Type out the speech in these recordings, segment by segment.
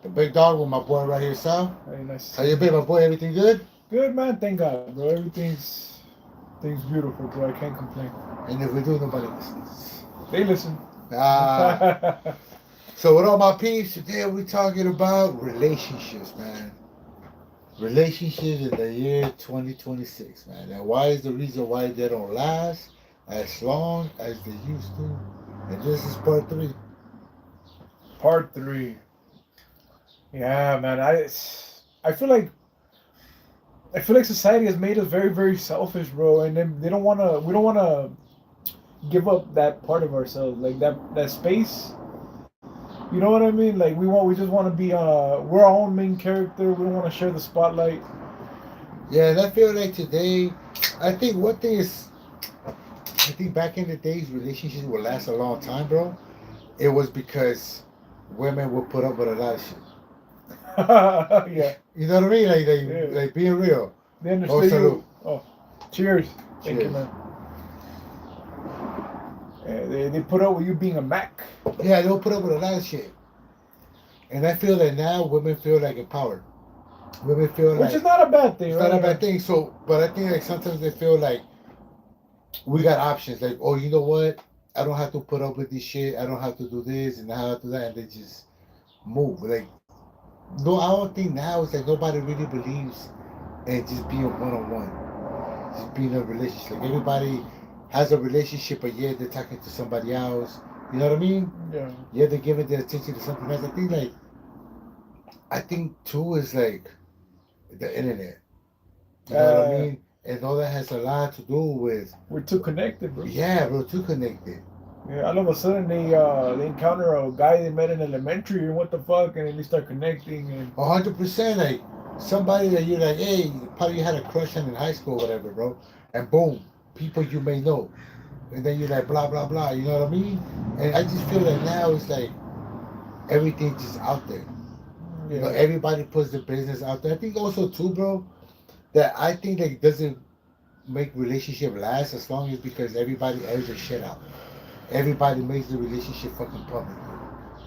The big dog with my boy right here, Sal. Hey, nice How to you see been, you. my boy? Everything good? Good man, thank God, bro. Everything's beautiful, bro. I can't complain. And if we do, nobody listens. They listen. Ah, so with all my peeps, today we're talking about relationships, man. Relationships in the year 2026, man. And why is the reason why they don't last as long as they used to? And this is part three. Part three. Yeah, man. I feel like society has made us very, very selfish, bro. And then they don't wanna. We don't wanna give up that part of ourselves, like that space. You know what I mean? Like we just want to be we're our own main character. We don't want to share the spotlight. Yeah, and I feel like today, I think one thing is, I think back in the days, relationships would last a long time, bro. It was because women would put up with a lot of shit. Yeah, You know what I mean? yeah. Like being real. They Oh, understood salute. you. Oh, cheers. Thank you, Cheers. man. They put up with you being a Mac. Yeah, they'll put up with a lot of shit. And I feel that now women feel like empowered. Women feel Which is like not a bad thing, it's not a right? bad thing. So, but I think like sometimes they feel like we got options. Like, oh, you know what? I don't have to put up with this shit. I don't have to do this and I have to do that, and they just move. Like, no, I don't think now it's like nobody really believes in just being one on one, just being in a relationship. Like everybody has a relationship, but yeah, they're talking to somebody else. You know what I mean? Yeah. Yeah, they're giving their attention to something else. I think too is like the internet. You know what I Uh, mean? And all that has a lot to do with, we're too connected, bro. yeah, bro, too connected. Yeah, all of a sudden they encounter a guy they met in elementary and what the fuck, and then they start connecting and 100%. Like somebody that you're like, hey, probably you had a crush on in high school or whatever, bro. And boom, people you may know. And then you're like, blah, blah, blah. You know what I mean? And I just feel that now it's like everything's just out there. You know, yeah. everybody puts the business out there. I think also, too, bro, that I think like doesn't make relationship last as long as because everybody airs their shit out. Everybody makes the relationship fucking public.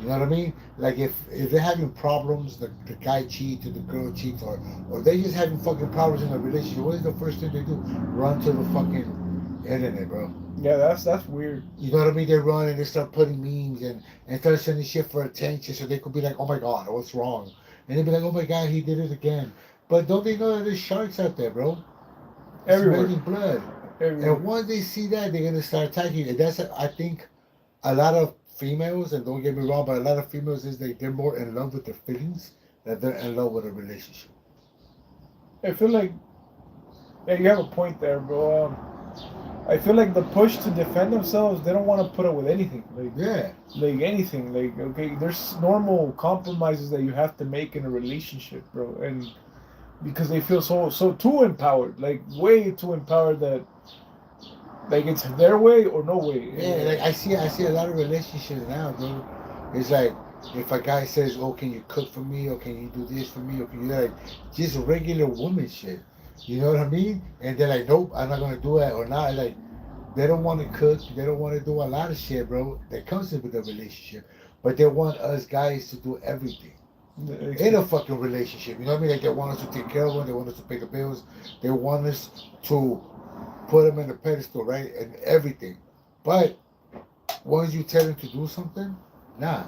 You know what I mean? Like if they're having problems, the guy cheats or the girl cheats, or they just having fucking problems in a relationship. What is the first thing they do? Run to the fucking internet, bro. Yeah, that's weird. You know what I mean? They run and they start putting memes and start sending shit for attention, so they could be like, oh my god, what's wrong? And they'd be like, oh my god, he did it again. But don't they know that there's sharks out there, bro? Everywhere. Smelling blood. Everywhere. And once they see that, they're gonna start attacking you. And that's I think a lot of females, and don't get me wrong, but a lot of females is they're more in love with their feelings than they're in love with a relationship. I feel like yeah, you have a point there, bro. I feel like the push to defend themselves, they don't want to put up with anything, Yeah, like anything. Like okay, there's normal compromises that you have to make in a relationship, bro, and because they feel so too empowered, like way too empowered that like it's their way or no way. yeah. Like I see a lot of relationships now, bro. It's like if a guy says, "Oh, can you cook for me? Or can you do this for me? Or can you like just regular woman shit?" You know what I mean? And they're like, "Nope, I'm not gonna do it," or not. Like they don't want to cook. They don't want to do a lot of shit, bro. That comes with a relationship, but they want us guys to do everything in a fucking relationship. You know what I mean? Like they want us to take care of them. They want us to pay the bills. They want us to put them in the pedestal, right? And everything. But once you tell them to do something, nah.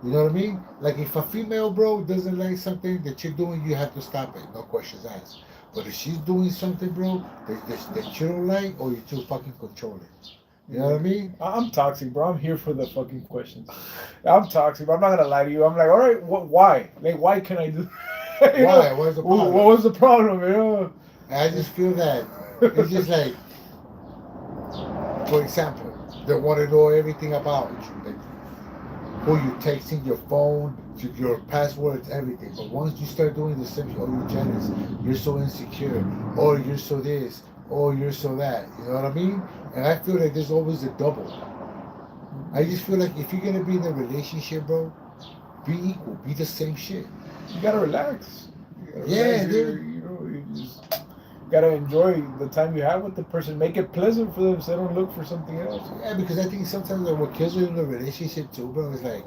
You know what I mean? Like if a female bro doesn't like something that you're doing, you have to stop it. No questions asked. But if she's doing something, bro, that you don't like, or you too fucking controlling. You know what I mean? I'm toxic, bro. I'm here for the fucking questions. I'm toxic, but I'm not gonna lie to you. I'm like, all right, why? Like, why can I do? You know, Why? What's the what problem? was the problem? You know. I just feel that it's just like, for example, they want to know everything about you. Like who you texting, your phone, your passwords, everything. But once you start doing the same, oh, you're jealous, you're so insecure, or you're so this, or you're so that. You know what I mean? And I feel like there's always a double. I just feel like if you're gonna be in a relationship, bro, be equal, be the same shit. You gotta relax. You gotta Yeah, relax. dude. You know, you just gotta enjoy the time you have with the person. Make it pleasant for them, so they don't look for something else. Yeah, because I think sometimes like, what kills you in a relationship too, bro, is like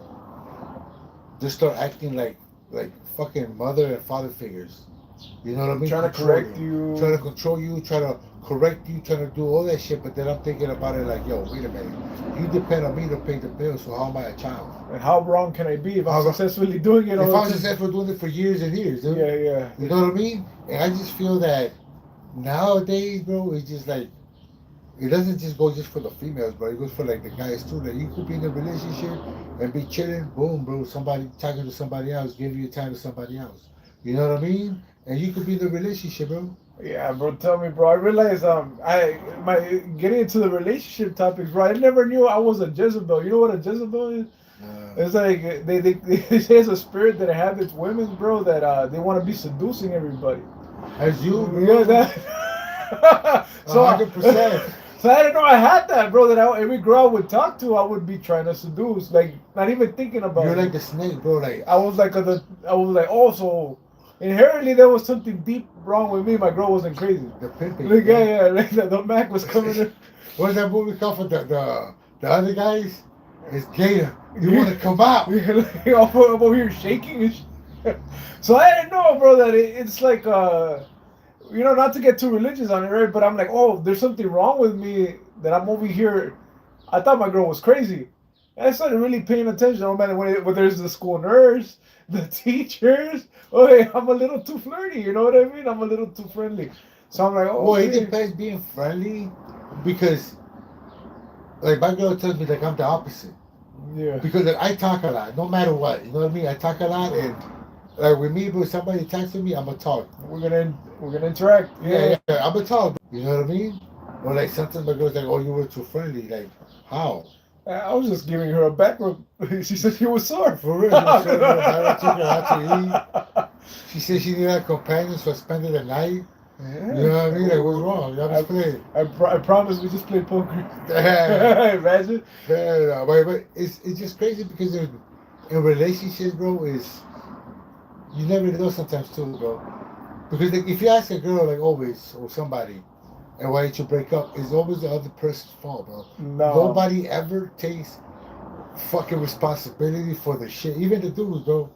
just start acting like fucking mother and father figures. You know what I mean? Trying to Control correct you. trying to control you, trying to correct you, trying to do all that shit. But then I'm thinking about it like, yo, wait a minute. You depend on me to pay the bills, so how am I a child? And how wrong can I be if How I'm wrong- successfully doing it If all I'm the time? successful doing it for years and years, dude. Yeah, yeah. You know what I mean? And I just feel that nowadays, bro, it's just like it doesn't just go just for the females, but it goes for like the guys too. Like you could be in a relationship and be chilling, boom, bro, somebody talking to somebody else, giving you time to somebody else. You know what I mean? And you could be in a relationship, bro. Yeah, bro. Tell me, bro. I realized I my getting into the relationship topics, bro. I never knew I was a Jezebel. You know what a Jezebel is? It's like they say it's a spirit that inhabits women, bro. That they want to be seducing everybody. As you, bro. Yeah, that. So 100%. So I didn't know I had that, bro. That every girl I would talk to, I would be trying to seduce, like not even thinking about You're it. like the snake, bro. Like I was like, oh, so inherently there was something deep wrong with me. My girl wasn't crazy. the pimping. Like, yeah, like the Mac was coming in. What's that movie called for the other guys? It's Gator. You want to come out? Like, I'm over here shaking and shit. So I didn't know, bro, that it's like, not to get too religious on it, right? But I'm like, oh, there's something wrong with me that I'm over here. I thought my girl was crazy. And I started really paying attention. Oh man, when there's the school nurse, the teachers. Oh, hey, I'm a little too flirty. You know what I mean? I'm a little too friendly. So I'm like, oh, Well, it shit. depends being friendly because, like, my girl tells me like I'm the opposite. Yeah. Because like, I talk a lot, no matter what. You know what I mean? I talk a lot, and like with me, bro, somebody texting me, I'm gonna talk. We're gonna interact. Yeah, I'm gonna talk. You know what I mean? Or like sometimes my girl's like, "Oh, you were too friendly." Like, how? I was just giving her a back rub. She said she was sore. For real? I took her out to eat. She said she needed a companion, so I spent the night. Yeah. You know what I mean? Like, what's wrong? I was playing. I promise we just played poker. Yeah. Imagine. Yeah, but it's just crazy because in relationships, bro, is you never know sometimes too, bro. Because like, if you ask a girl, like always, or somebody, and why did you break up, it's always the other person's fault, bro. No. Nobody ever takes fucking responsibility for the shit. Even the dudes, bro.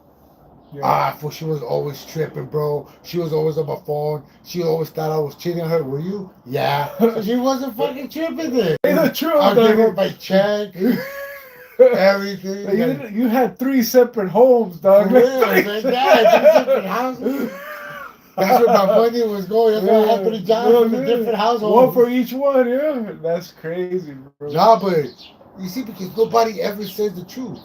Yeah. For she was always tripping, bro. She was always on my phone. She always thought I was cheating on her. Were you? Yeah. So she wasn't fucking tripping then. It's the truth, I'll though. give her my check, everything. Like, you had 3 separate homes, dog. For real, like that, 3 separate houses. That's where my money was going. That's why I had 3 jobs for the different households. One for each one, yeah. That's crazy, bro. Nah, but you see, because nobody ever says the truth.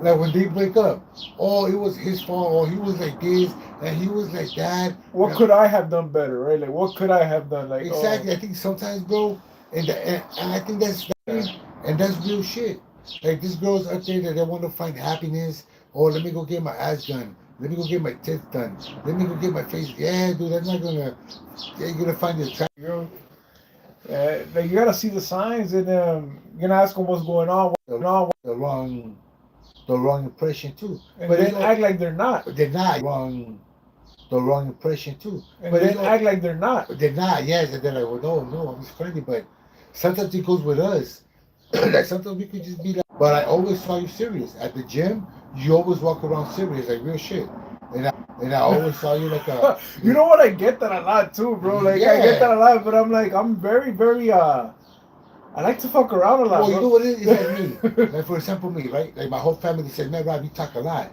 Like when they break up, oh, it was his fault, or he was like this, and he was like that. What could I have done better, right? Like, what could I have done? Like, Exactly. I think sometimes, bro, and I think and that's real shit. Like this girl's up there that they want to find happiness. Oh, let me go get my ass done. Let me go get my tits done. Let me go get my face. Yeah, dude, that's not gonna. You're gonna find it attractive. Like you gotta see the signs, and you're gonna ask them what's going on. The wrong impression too. And But then act like they're not. they're not the wrong impression too. And But then act like they're not. they're not. Yes, and they're like, well, no, I'm just friendly. But sometimes it goes with us. Like sometimes we could just be like. But I always saw you serious at the gym. You always walk around serious, like real shit. And I always saw you like a. You know what? I get that a lot too, bro. Like I Yeah. get that a lot, but I'm very, very I like to fuck around a lot. Well, you bro. know what it is? It's like me. Like for example, me, right? Like my whole family said, man, Rob, you talk a lot.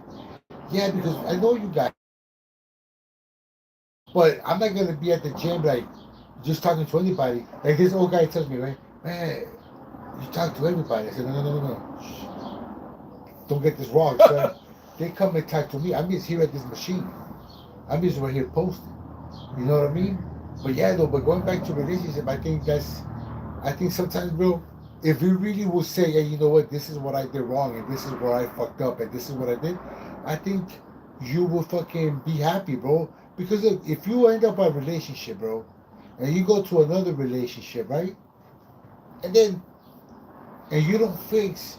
Yeah, because I know you guys. But I'm not gonna be at the gym like just talking to anybody. Like this old guy tells me, right, man, you talk to everybody. I said, no. Shh. Don't get this wrong, sir. They come and talk to me. I'm just here at this machine. I'm just right here posting. You know what I mean? But yeah, though. But going back to relationship, I think sometimes, bro, if you really will say, hey, you know what, this is what I did wrong, and this is where I fucked up, and this is what I did, I think you will fucking be happy, bro. Because look, if you end up a relationship, bro, and you go to another relationship, right, and you don't fix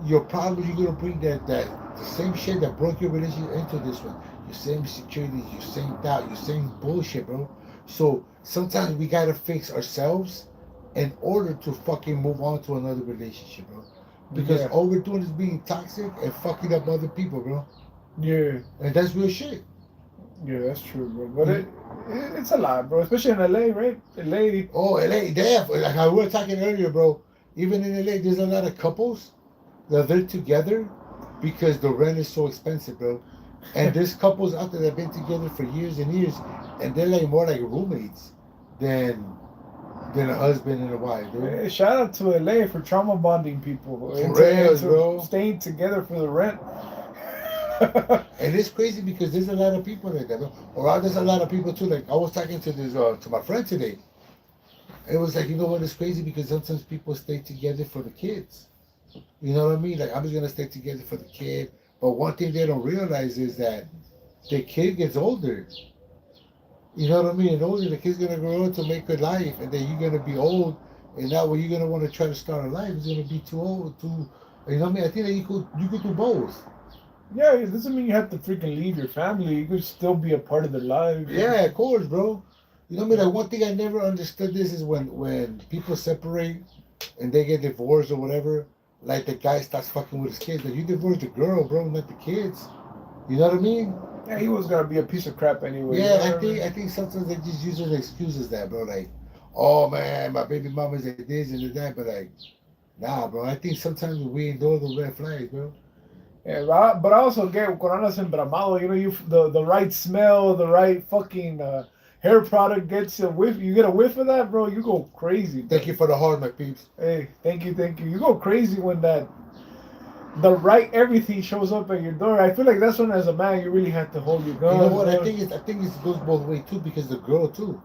your problems, you're gonna bring that the same shit that broke your relationship into this one. Your same insecurities, your same doubt, your same bullshit, bro. So sometimes we gotta fix ourselves in order to fucking move on to another relationship, bro. because Yeah. all we're doing is being toxic and fucking up other people, bro. Yeah. And that's real shit. Yeah, that's true, bro. But it's a lot, bro. Especially in LA, right? LA. Oh, LA, they have, like how we were talking earlier, bro. Even in LA, there's a lot of couples that they're together because the rent is so expensive, bro. And there's couples out there that have been together for years and years, and they're like more like roommates than a husband and a wife, dude. Hey, shout out to LA for trauma bonding people. For real, bro. Staying together for the rent. And it's crazy because there's a lot of people like that, bro. Or there's a lot of people too. Like I was talking to this to my friend today. It was like, you know what? It's crazy because sometimes people stay together for the kids. You know what I mean? Like I'm just gonna stay together for the kid. But one thing they don't realize is that the kid gets older. You know what I mean? And older, the kid's gonna grow up to make a life, and then you're gonna be old, and now when you're gonna want to try to start a life, it's gonna be too old. You know what I mean? I think that you could do both. Yeah, it doesn't mean you have to freaking leave your family. You could still be a part of their lives. Yeah, of course, bro. You know what I mean? Like one thing I never understood this is when people separate and they get divorced or whatever. Like the guy starts fucking with his kids. Like you divorced the girl, bro, not the kids. You know what I mean? Yeah, he was gonna be a piece of crap anyway. Yeah, I think sometimes they just use those excuses that, bro. Like, oh man, my baby mama's like this and that, but like, nah, bro. I think sometimes we ignore the red flags, bro. Yeah, but I also get cuando andas embramado, you know, the right smell, the right fucking hair product gets a whiff. You get a whiff of that, bro. You go crazy. Thank you for the heart, my peeps. Hey, thank you. You go crazy when the right everything shows up at your door. I feel like that's when, as a man, you really have to hold your gun. You know what? I think it goes both ways too, because the girl too,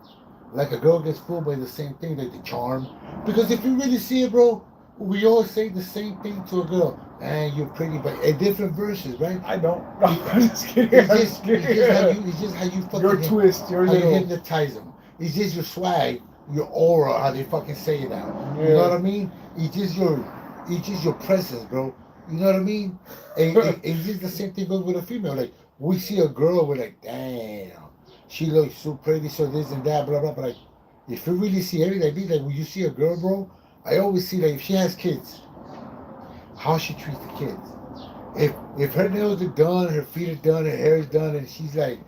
like a girl gets fooled by the same thing, like the charm. Because if you really see it, bro, we all say the same thing to a girl. And you're pretty, but in different verses, right? I don't. No, I'm just kidding. It's just how you fucking your twist, your little. You hypnotize them. It's just your swag, your aura, how they fucking say it now. Yeah. You know what I mean? It's just your presence, bro. You know what I mean? And it's just the same thing goes with a female. Like we see a girl, we're like, damn, she looks so pretty, so this and that, blah blah. But like, if you really see everything, like when you see a girl, bro, I always see like if she has kids, how she treats the kids. If her nails are done, her feet are done, her hair is done, and she's like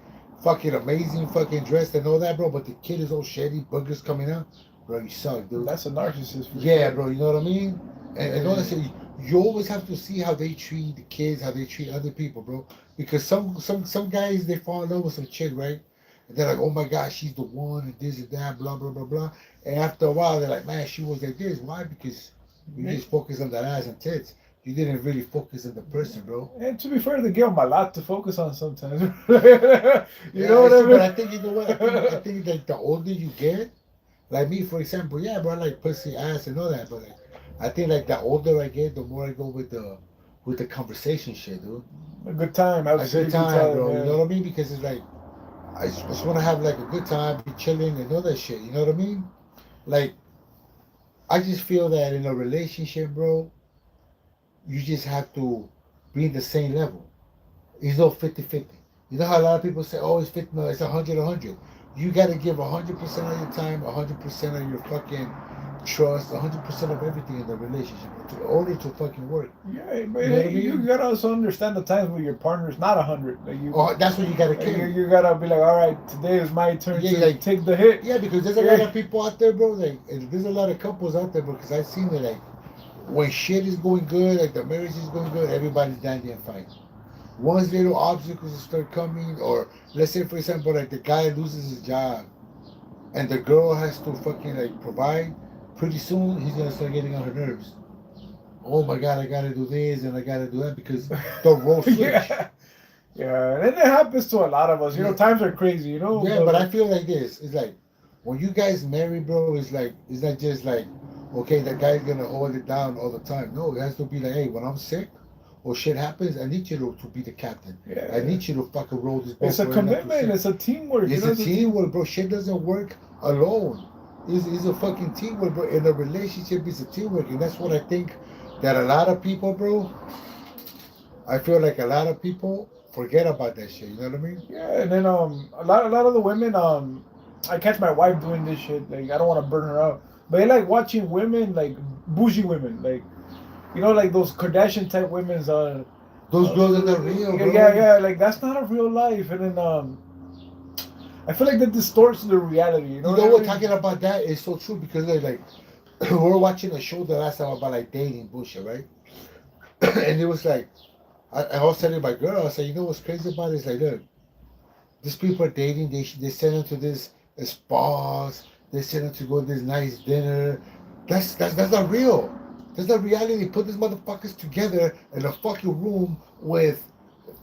fucking amazing, fucking dressed and all that, bro. But the kid is all shady, boogers coming out, bro. You suck, dude. That's a narcissist. Yeah, bro. You know what I mean? And honestly, you always have to see how they treat the kids, how they treat other people, bro. Because some guys they fall in love with some chick, right? And they're like, oh my God, she's the one, and this and that, blah blah blah blah. And after a while, they're like, man, she was like this. Why? Because you just focus on that ass and tits. You didn't really focus on the person, bro. And to be fair, they give them a lot to focus on sometimes. you know what I mean? But I think, you know what? I think like the older you get, like me, for example, yeah, bro, I like pussy, ass, and all that. But like, I think like the older I get, the more I go with the conversation shit, dude. A good time. A good time, bro. You know what I mean? Because it's like, I just want to have like a good time, be chilling, and all that shit. You know what I mean? Like, I just feel that in a relationship, bro, you just have to be in the same level. It's no 50-50. You know how a lot of people say, oh, it's 50, no, it's 100-100. You got to give 100% of your time, 100% of your fucking trust, 100% of everything in the relationship in order to fucking work. Yeah, but you gotta also understand the times where your partner's not 100. Like that's what you gotta care. You gotta be like, all right, today is my turn to take the hit. Yeah, because there's a lot of people out there, bro. Like, there's a lot of couples out there, bro. Because I've seen it, like, when shit is going good, like the marriage is going good, everybody's dandy and fine. Once little obstacles start coming, or let's say, for example, like the guy loses his job, and the girl has to fucking like provide. Pretty soon, he's gonna start getting on her nerves. Oh my God, I gotta do this and I gotta do that because the role switch. Yeah, and it happens to a lot of us. You know, times are crazy. You know. Yeah, but I feel like this. It's like when you guys marry, bro. It's not just like, okay, that guy's gonna hold it down all the time. No, it has to be like, hey, when I'm sick or shit happens, I need you to be the captain. Yeah. I need you to fucking roll this boat. It's a commitment. It's a teamwork. It's a teamwork, bro. Shit doesn't work alone. It's a fucking teamwork, bro. In a relationship, it's a teamwork, and that's what I think that a lot of people, bro. I feel like a lot of people forget about that shit. You know what I mean? Yeah, and then a lot of the women, I catch my wife doing this shit. Like I don't want to burn her out, but I like watching women, like bougie women, like You know, like those Kardashian type women's. Those girls are not real, bro. Yeah. Like that's not a real life. And then I feel like that distorts the reality. You know You know what I what? mean? Talking about that is so true because like we were watching a show the last time about like dating bullshit, right? And it was like I was telling my girl, I said, you know what's crazy about it? It's like, look, these people are dating. They send them to this spas. They send them to go to this nice dinner. That's not real. That's not reality. Put these motherfuckers together in a fucking room with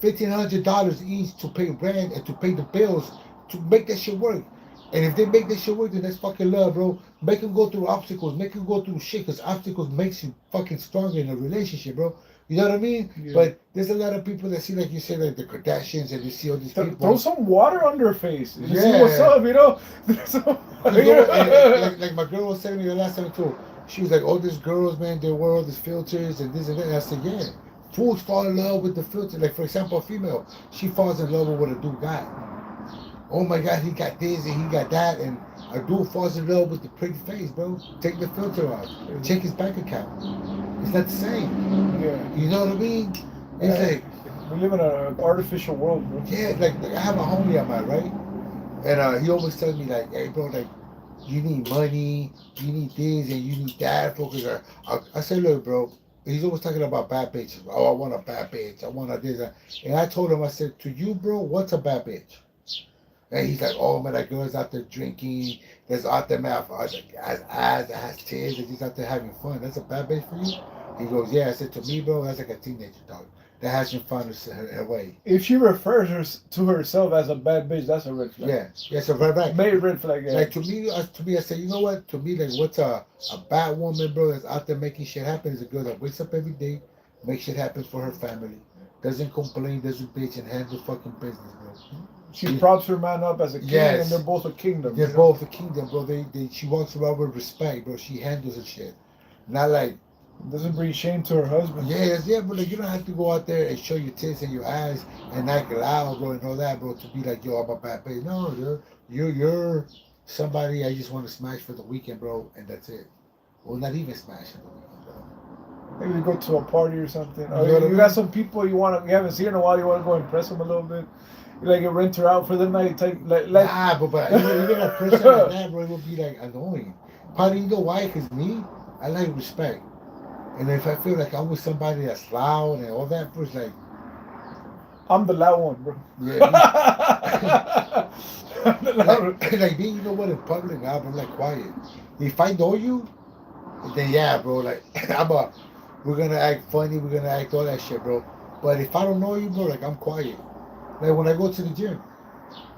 $1,500 each to pay rent and to pay the bills to make that shit work. And if they make that shit work, then that's fucking love, bro. Make them go through obstacles. Make them go through shit, because obstacles makes you fucking stronger in a relationship, bro. You know what I mean? Yeah. But there's a lot of people that see, like you say, like the Kardashians, and you see all these people. Throw some water on their face. And see Yeah. what's up, you know? You know what? And like my girl was telling me the last time too. She was like, "Oh, these girls, man, they wear all these filters and this and that." And I said, "Yeah, fools fall in love with the filter. Like for example, a female, she falls in love with what a dude got. Oh my God, he got this and he got that, and a dude falls in love with the pretty face, bro. Take the filter off. Check his bank account. It's not the same. Yeah. You know what I mean? It's like we live in an artificial world, bro. yeah, like I have a homie of mine, right? And he always tells me like, "Hey, bro, like." You need money, you need this, and you need that. Because I said, look, bro, he's always talking about bad bitches. Oh, I want a bad bitch. I want a this. And I told him, I said, to you, bro, what's a bad bitch? And he's like, oh, man, that girl's out there drinking. There's out there, man, has eyes, that has tears, and she's out there having fun. That's a bad bitch for you? He goes, yeah. I said, to me, bro, that's like a teenager, dog. That has some fun her way. If she refers to herself as a bad bitch, that's a red flag. Yeah, so right. Major red flag. Yeah. Like to me, I say, you know what? To me, like, what's a bad woman, bro, that's out there making shit happen is a girl that wakes up every day, makes shit happen for her family, doesn't complain, doesn't bitch, and handle fucking business, bro. She props her man up as a king, Yes. and they're both a kingdom. They're both a kingdom, bro. She walks around with respect, bro. She handles her shit, not like. Doesn't bring shame to her husband. Yeah, but like, you don't have to go out there and show your tits and your eyes and act loud, bro, and all that, bro, to be like, yo, I'm a bad bitch. No, you're somebody I just want to smash for the weekend, bro, and that's it. Well, not even smash for the weekend, bro. Maybe you go to a party or something. Or You know what I you mean? got some people you haven't seen in a while. You want to go impress them a little bit. You like you rent her out for the night type. Like Nah, but even a person like that, bro, it would be like annoying. Probably, you know why? Because me, I like respect. And if I feel like I'm with somebody that's loud and all that, bro, it's like, I'm the loud one, bro. yeah. I'm the loud one. Like me, you know what? In public, I'm like quiet. If I know you, then yeah, bro. Like we're gonna act funny, we're gonna act all that shit, bro. But if I don't know you, bro, like I'm quiet. Like when I go to the gym,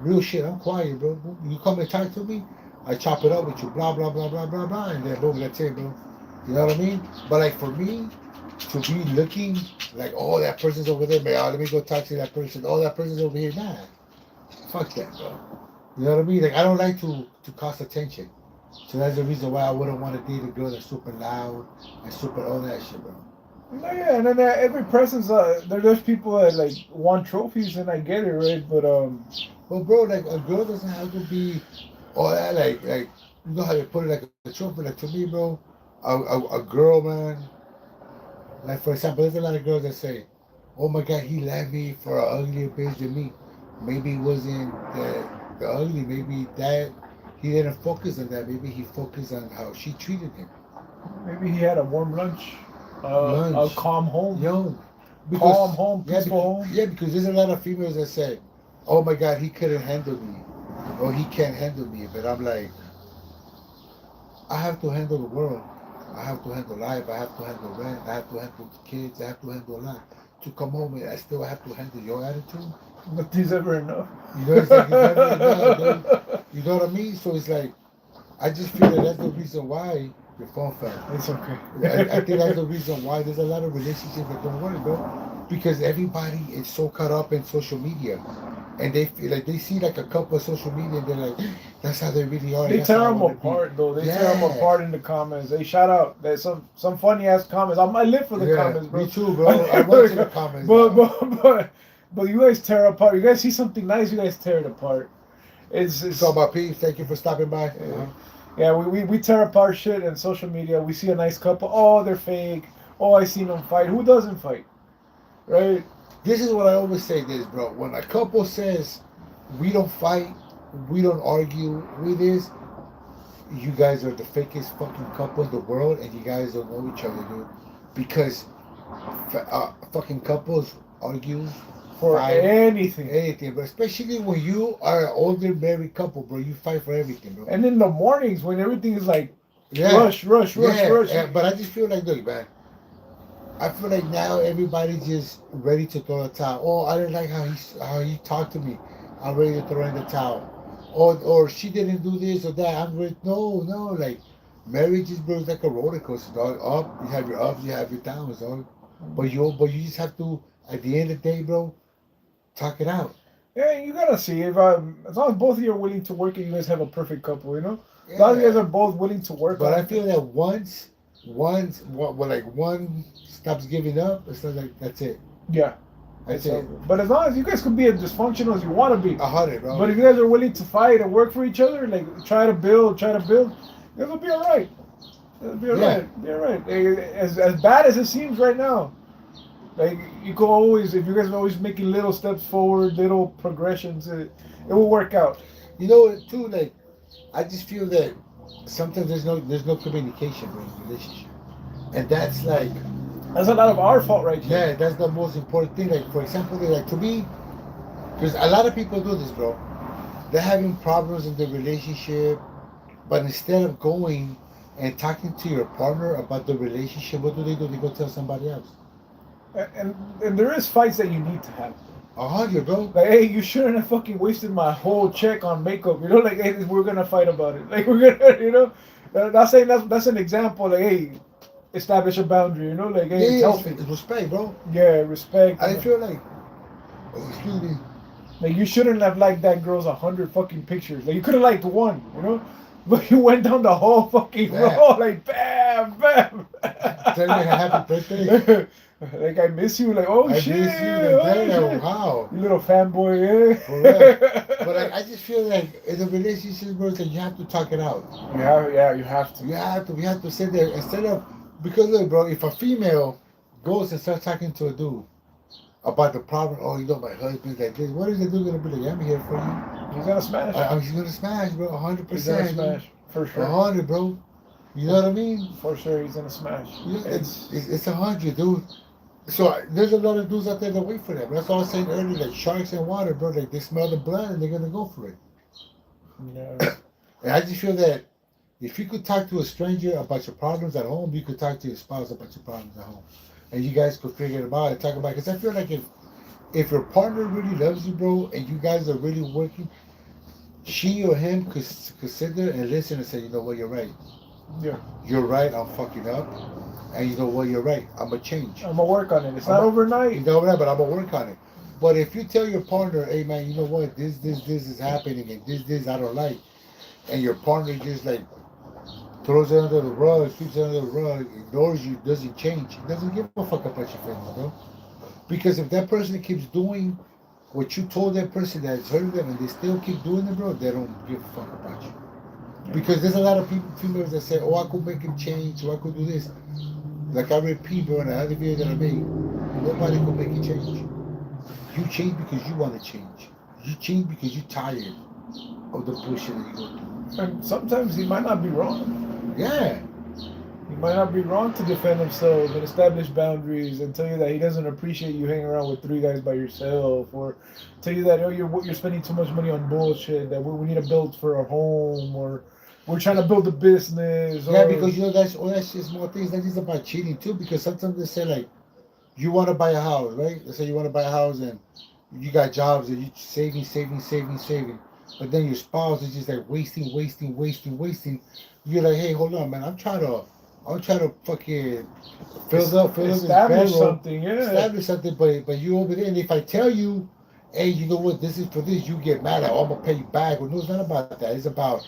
real shit, I'm quiet, bro. You come and talk to me, I chop it up with you, blah blah blah blah blah blah, and then boom, that's it, bro. You know what I mean? But like for me, to be looking like, oh, that person's over there, man. Oh, let me go talk to that person. Oh, that person's over here. Nah, fuck that, bro. You know what I mean? Like I don't like to cause attention. So that's the reason why I wouldn't want to date a girl that's super loud and super all that shit, bro. No, yeah, and then every person's there's people that like want trophies, and I get it, right? But Well, bro, like a girl doesn't have to be all that, like you know how you put it like a trophy. Like to me, bro, a girl, man. Like for example, there's a lot of girls that say, "Oh my God, he left me for an uglier bitch than me." Maybe it wasn't the ugly. Maybe that he didn't focus on that. Maybe he focused on how she treated him. maybe he had a warm lunch, Lunch. a calm home, Yo, calm home, peaceful home. yeah, because there's a lot of females that say, "Oh my God, he couldn't handle me," or "He can't handle me." But I'm like, I have to handle the world. I have to handle life. I have to handle rent. I have to handle the kids. I have to handle a lot. To come home and I still have to handle your attitude. Nothing's ever enough. You know, it's like it's never enough, dude. You know what I mean? So it's like, I just feel that that's the reason why your phone fell. It's okay. I think that's the reason why there's a lot of relationships that don't work, bro. Because everybody is so caught up in social media. And they feel like they see like a couple of social media and they're like, that's how they really are. They That's tear how I them wanna be." apart, though. They tear them Yeah. apart in the comments. They shout out. There's some funny ass comments. I might live for the Yeah, comments, bro. me too, bro. I went to the comments. But, now. but you guys tear apart. You guys see something nice, you guys tear it apart. It's So about peace. Thank you for stopping by. yeah, we tear apart shit in social media. We see a nice couple. Oh, they're fake. Oh, I seen them fight. Who doesn't fight, right? This is what I always say. This, bro. When a couple says we don't fight, we don't argue, we this, you guys are the fakest fucking couple in the world, and you guys don't know each other, dude. Because fucking couples argue For fight, anything. anything, but especially when you are an older married couple, bro, you fight for everything, bro. And in the mornings when everything is like Yeah, rush. But I just feel like, look, man. I feel like now everybody's just ready to throw the towel. Oh, I didn't like how he talked to me. I'm ready to throw in the towel. Or she didn't do this or that. I'm ready. No, like marriage is, bro, like a roller coaster, dog. Up, you have your ups, you have your downs, dog. But you just have to, at the end of the day, bro, talk it out. Yeah, you gotta see if as long as both of you are willing to work, and you guys have a perfect couple, you know. Yeah. As long as you guys are both willing to work. But on I feel that once, when like one stops giving up, it's not like that's it. Yeah. That's it. But as long as you guys can be as dysfunctional as you want to be, 100, bro. but if you guys are willing to fight and work for each other, like try to build, you guys will be all right. It'll be all right. Be all right. As bad as it seems right now, like you can always, if you guys are always making little steps forward, little progressions, it will work out. You know, too, like I just feel that sometimes there's no communication in a relationship, and that's like That's a lot of our fault right here. yeah, that's the most important thing. Like for example, like to me, because a lot of people do this, bro. They're having problems in their relationship, but instead of going and talking to your partner about the relationship, what do? They go tell somebody else. And there is fights that you need to have. 100, bro. Like, hey, you shouldn't have fucking wasted my whole check on makeup. You know, like, hey, we're gonna fight about it. Like, we're gonna, you know, not saying that's an example. Like, hey, establish a boundary. You know, like, hey, it's healthy. It's respect, bro. Yeah, respect. I feel like, excuse me. Like, you shouldn't have liked that girl's 100 fucking pictures. Like, you could have liked one, you know, but you went down the whole fucking row, like, bam, bam. Tell me a happy birthday. Like, I miss you. Like, oh I shit. miss you today. Oh, shit. Wow. You little fanboy, yeah. Correct. But I just feel like in a relationship, bro, that you have to talk it out. You have to. We have to sit there instead of, because look, bro, if a female goes and starts talking to a dude about the problem, oh, you know, my husband's like this, what is the dude gonna be like? I'm here for you. He's gonna smash. He's gonna smash, bro, 100%. He's gonna smash for sure. 100, bro. You know what I mean? For sure, he's gonna smash. Yeah, it's 100, dude. So there's a lot of dudes out there that wait for that. That's all I was saying earlier, like sharks in water, bro. Like they smell the blood and they're gonna go for it. Yeah. And I just feel that if you could talk to a stranger about your problems at home, you could talk to your spouse about your problems at home, and you guys could figure it out and talk about it. Because I feel like if your partner really loves you, bro, and you guys are really working, she or him could sit there and listen and say, you know what, you're right. Yeah. You're right. I'm fucking up. And you know what, you're right. I'm gonna change. I'm gonna work on it. It's not overnight. It's not overnight, but I'm gonna work on it. But if you tell your partner, hey man, you know what, this is happening, and this I don't like, and your partner just like throws it under the rug, sweeps it under the rug, ignores you, doesn't change, doesn't give a fuck about your feelings, bro. Because if that person keeps doing what you told that person that's hurting them, and they still keep doing it, bro, they don't give a fuck about you. Because there's a lot of people, females that say, oh, I could make him change, or I could do this. Like I repeat, bro, in another video that I made, nobody could make you change. You change because you want to change. You change because you're tired of the bullshit that you go through. And sometimes he might not be wrong. Yeah. He might not be wrong to defend himself and establish boundaries and tell you that he doesn't appreciate you hanging around with 3 guys by yourself, or tell you that, oh, you're spending too much money on bullshit, that we need to build for a home, or we're trying to build a business. Yeah, because you know that's just small things. That's just about cheating too. Because sometimes they say like, you want to buy a house, right? Let's say you want to buy a house and you got jobs and you saving, but then your spouse is just like wasting. You're like, hey, hold on, man. I'm trying to fucking fill up establish something, establish something. But you over there, and if I tell you, hey, you know what, this is for this, you get mad. Oh, I'm gonna pay you back. Well, no, it's not about that. It's about.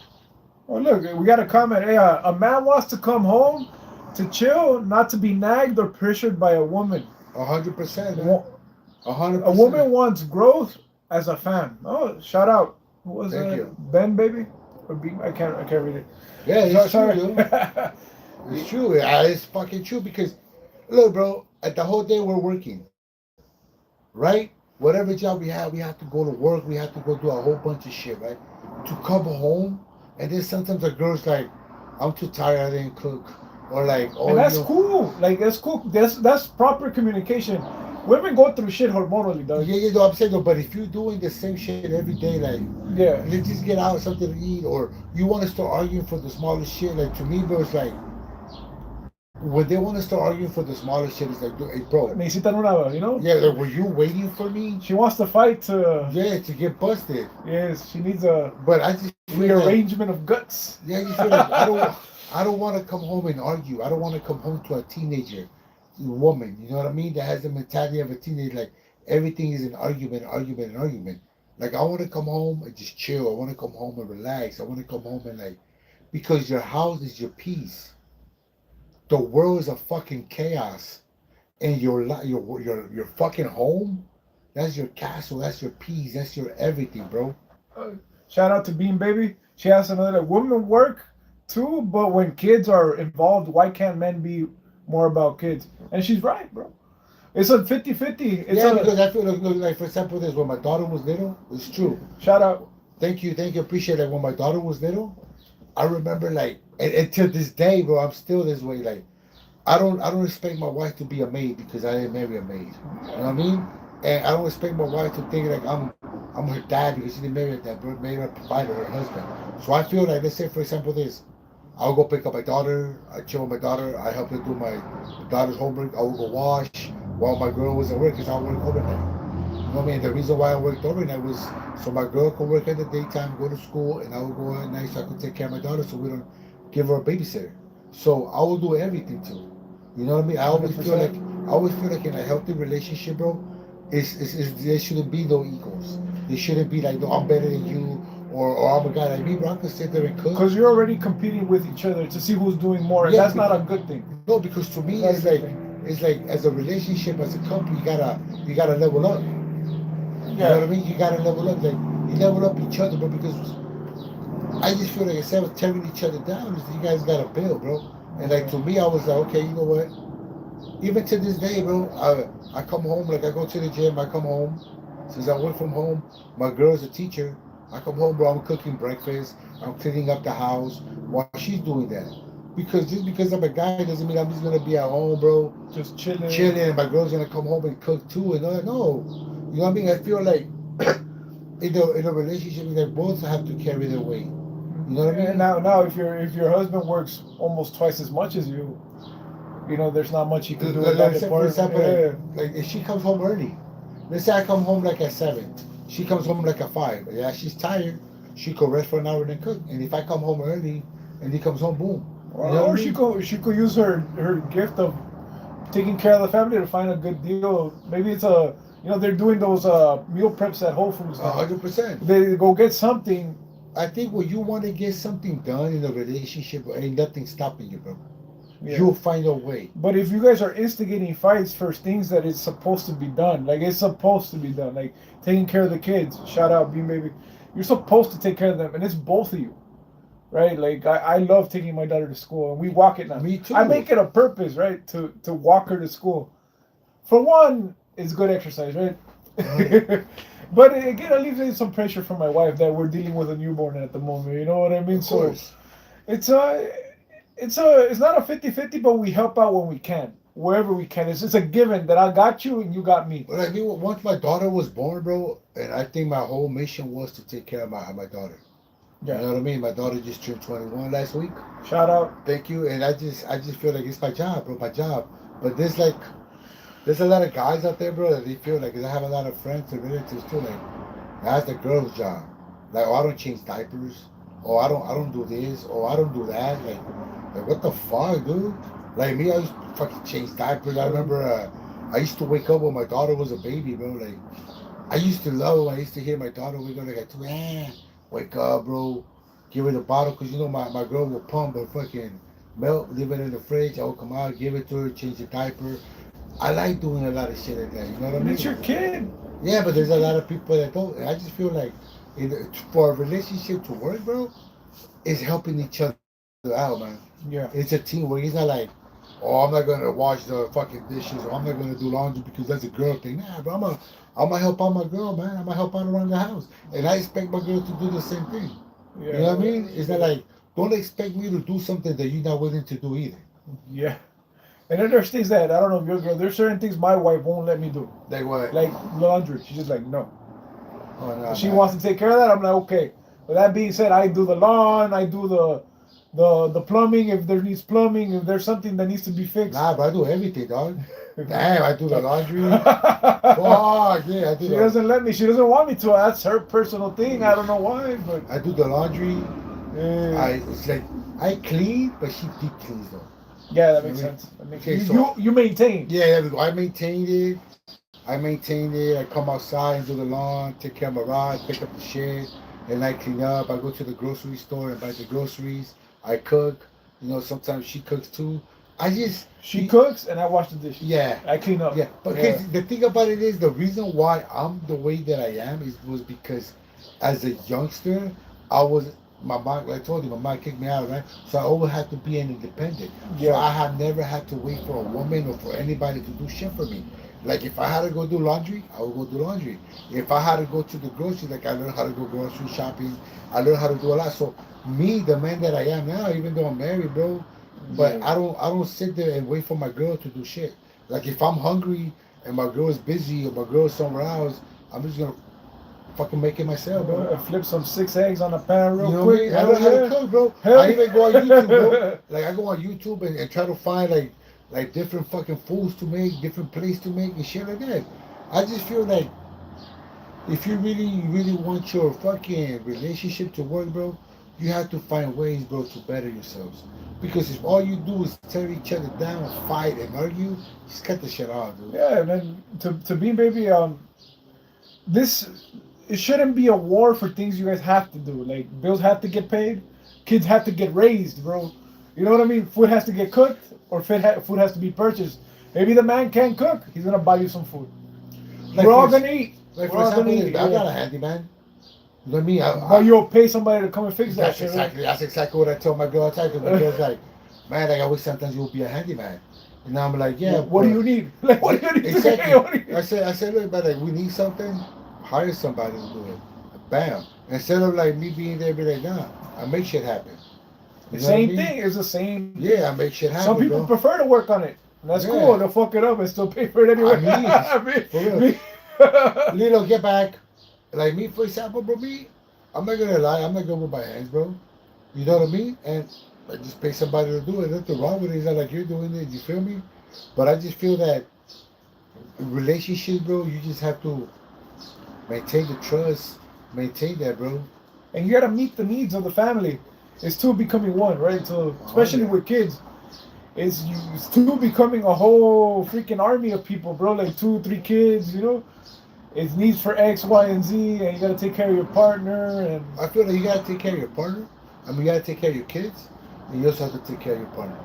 Oh, look, we got a comment. Hey, a man wants to come home to chill, not to be nagged or pressured by a woman. 100%. 100%. A woman wants growth as a fan. Oh, shout out. Who was Thank that? you. Ben, baby? Or B? I can't read it. Yeah, it's Sorry. true, dude. It's true. It's fucking true because Look, bro, at the whole day we're working, right? Whatever job we have to go to work, we have to go do a whole bunch of shit, right? To come home, and then sometimes the girl's like, I'm too tired, I didn't cook. Or like, And oh, that's cool. Like that's cool. That's proper communication. Women go through shit hormonally, dog. yeah, you know what I'm saying? Though, but if you're doing the same shit every day, like, Yeah. let's just get out something to eat, or you want to start arguing for the smallest shit, like, to me, bro, it's like, when they want to start arguing for the smallest shit, it's like, hey, bro, Necesitan una, you know? yeah, like, were you waiting for me? She wants to fight to. Yeah, to get busted. Yes, she needs a But I just feel like, rearrangement of guts. yeah, I just feel like I don't want to come home and argue. I don't want to come home to a teenager woman. You know what I mean? That has the mentality of a teenager. Like everything is an argument, argument, and argument. Like I want to come home and just chill. I want to come home and relax. I want to come home and like, because your house is your peace. The world is a fucking chaos, and your fucking home, that's your castle. That's your peace. That's your everything, bro. Uh, Shout out to Bean Baby. She has another like, women work too, but when kids are involved, why can't men be more about kids? And she's right, bro. It's a 50-50. It's Yeah, a because I feel like for example, this when my daughter was little, it's true. shout out. Thank you, appreciate it. Like when my daughter was little, I remember like, and to this day, bro, I'm still this way. Like, I don't expect my wife to be a maid because I didn't marry a maid. You know what I mean? And I don't expect my wife to think like I'm her dad because she didn't marry a dad, but made her provider, her husband. So I feel like, let's say for example, this. I'll go pick up my daughter. I chill with my daughter. I help her do my daughter's homework. I will go wash while my girl was at work because I work overnight. You know what I mean? The reason why I worked overnight was so my girl could work in the daytime, go to school, and I would go at night so I could take care of my daughter so we don't give her a babysitter. So I will do everything too. You know what I mean? I always feel like in a healthy relationship, bro, there shouldn't be no egos. There shouldn't be like, no, I'm better than you, or I'm a guy like me, bro. I can sit there and cook. Because you're already competing with each other to see who's doing more, and Yeah, that's not a good thing. No, because to me That's it's a like good thing. as a relationship, as a couple, you gotta level up. You know what I Yeah. mean? You gotta level up. Like you level up each other, bro. Because I just feel like instead of tearing each other down, you guys gotta build, bro. And like to me, I was like, okay, you know what? Even to this day, bro, I come home, like I go to the gym, I come home. Since I work from home, my girl's a teacher. I come home, bro, I'm cooking breakfast, I'm cleaning up the house while she's doing that. Because just because I'm a guy doesn't mean I'm just gonna be at home, bro, Just chilling. chilling, and my girl's gonna come home and cook too. And I'm like, no, you know what I mean? I feel like in a relationship, they both have to carry their weight. You know what I mean? And now, if your husband works almost twice as much as you know, there's not much you can do in that For department. example, Yeah. like if she comes home early, let's say I come home like at 7, she comes home like at 5. Yeah, she's tired. She could rest for an hour and then cook. And if I come home early and he comes home, boom. Or, You know what I she mean? could use her gift of taking care of the family to find a good deal. Maybe it's a they're doing those meal preps at Whole Foods now. 100%. They go get something. I think when you want to get something done in a relationship, ain't nothing stopping you, bro. Yeah. You'll find a way. But if you guys are instigating fights for things that it's supposed to be done, like it's supposed to be done, like taking care of the kids, shout out B Baby, you're supposed to take care of them, and it's both of you, right? Like I love taking my daughter to school, and we walk it now. Me too. I make it a purpose, right, to walk her to school. For one, it's good exercise, right? But again, it alleviates some pressure from my wife that we're dealing with a newborn at the moment. You know what I mean? Of course. It's it's not a 50-50, but we help out when we can, wherever we can. It's just a given that I got you and you got me. But I mean, once my daughter was born, bro, and I think my whole mission was to take care of my daughter. Yeah. You know what I mean? My daughter just turned 21 last week. Shout out. Thank you. And I just feel like it's my job, bro, my job. But there's a lot of guys out there, bro, that they feel like, 'cause I have a lot of friends and relatives too, like, that's the girl's job. Like, oh, I don't change diapers. Oh, I don't do this. Oh, I don't do that. Like what the fuck, dude? Like me, I used to fucking change diapers. I remember I used to wake up when my daughter was a baby, bro. Like, I used to love when I used to hear my daughter wake up like at 2, wake up, bro. Give her the bottle, because you know my girl will pump her fucking milk, leave it in the fridge. I will come out, give it to her, change the diaper. I like doing a lot of shit like that, you know what I mean? It's your kid. Yeah, but there's a lot of people that don't. And I just feel like for a relationship to work, bro, it's helping each other out, man. Yeah. It's a teamwork. It's not like, oh, I'm not gonna wash the fucking dishes, or I'm not gonna do laundry because that's a girl thing. Nah, but I'm gonna help out my girl, man. I'm gonna help out around the house, and I expect my girl to do the same thing. Yeah, You know what I mean? It's yeah, not like don't expect me to do something that you're not willing to do either. yeah. And then there's things that I don't know if your girl. There's certain things my wife won't let me do, Like what? like laundry. She's just like no. Oh no, If she man. wants to take care of that, I'm like okay. But that being said, I do the lawn. I do the plumbing if there needs plumbing. If there's something that needs to be fixed. Nah, but I do everything, dog. Damn, I do the laundry. Fuck yeah, I do. She doesn't let me. She doesn't want me to. That's her personal thing. I don't know why, but I do the laundry. yeah, It's like I clean, but she deep cleans though. yeah, that makes sense. That makes Okay, you, so- you maintain. Yeah, there we go. I maintained it. I come outside and do the lawn, take care of my rod, pick up the shit, and I clean up. I go to the grocery store and buy the groceries. I cook. You know, sometimes she cooks too. I just She cooks and I wash the dishes. Yeah. I clean up. Yeah, but Yeah. the thing about it is the reason why I'm the way that I am was because as a youngster I was my mom. Like I told you, my mom kicked me out, right? So I always had to be an independent. Yeah. So I have never had to wait for a woman or for anybody to do shit for me. Like if I had to go do laundry, I would go do laundry. If I had to go to the grocery, like I learned how to go grocery shopping. I learned how to do a lot. So me, the man that I am now, even though I'm married, bro, but Yeah. I don't sit there and wait for my girl to do shit. Like if I'm hungry and my girl is busy or my girl is somewhere else, I'm just gonna fucking make it myself, bro. Flip some 6 eggs on a pan real You know what I quick. mean? I know how to cook, bro. Hell I even go on YouTube, bro. yeah. Like I go on YouTube and try to find like different fucking foods to make, different plates to make and shit like that. I just feel like if you really want your fucking relationship to work, bro, you have to find ways, bro, to better yourselves. Because if all you do is tear each other down, fight and argue, just cut the shit off, dude. Yeah, and then to me, baby, this it shouldn't be a war for things you guys have to do. Like bills have to get paid, kids have to get raised, bro. You know what I mean? Food has to get cooked, or food has to be purchased. Maybe the man can't cook. He's gonna buy you some food. Like We're all for- gonna eat. Like We're for all gonna example, eat. I'm Yeah. not a handyman. You know what I mean? But you'll pay somebody to come and fix that That's shit. right? exactly that's exactly what I told my girl. I told her, my girl's like, man, like I wish sometimes you would be a handyman. And I'm like, yeah. What do you need? Like, what do you need? Exactly. What do you- I said, look, but like we need something, hire somebody to do it. Bam. Instead of like me being there, be like, nah, I make shit happen. You The know what I same mean? thing. It's the same. Yeah, I make shit happen. Some people bro. prefer to work on it. And that's Yeah. cool. They'll fuck it up and still pay for it anyway. I mean, for real. me- Little get back. Like me, for example, bro, I'm not gonna lie, I'm not good with my hands, bro. You know what I mean? And I just pay somebody to do it. Nothing wrong with it. It's not like you're doing it. You feel me? But I just feel that relationship, bro, you just have to maintain the trust, maintain that, bro. and you gotta meet the needs of the family. It's two becoming one, right? So especially yeah. with kids, it's two becoming a whole freaking army of people, bro. Like 2, 3 kids, you know. It's needs for X, Y, and Z, and you gotta take care of your partner. And I feel like you gotta take care of your partner. I mean, you gotta take care of your kids, and you also have to take care of your partner.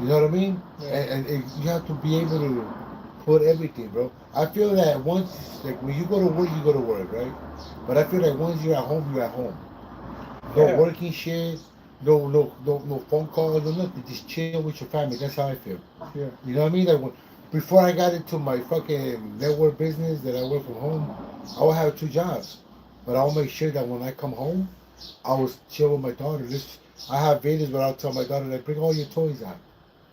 You know what I mean? Yeah. And you have to be able to put everything, bro. I feel that once, like when you go to work, you go to work, right? But I feel like once you're at home, you're at home. No Yeah. working shit, no phone calls, no nothing. Just chill with your family. That's how I feel. yeah, You know what I mean? Like before I got into my fucking network business that I work from home, I would have 2 jobs. But I'll make sure that when I come home, I was chill with my daughter. I have videos where I'll tell my daughter, like, bring all your toys out.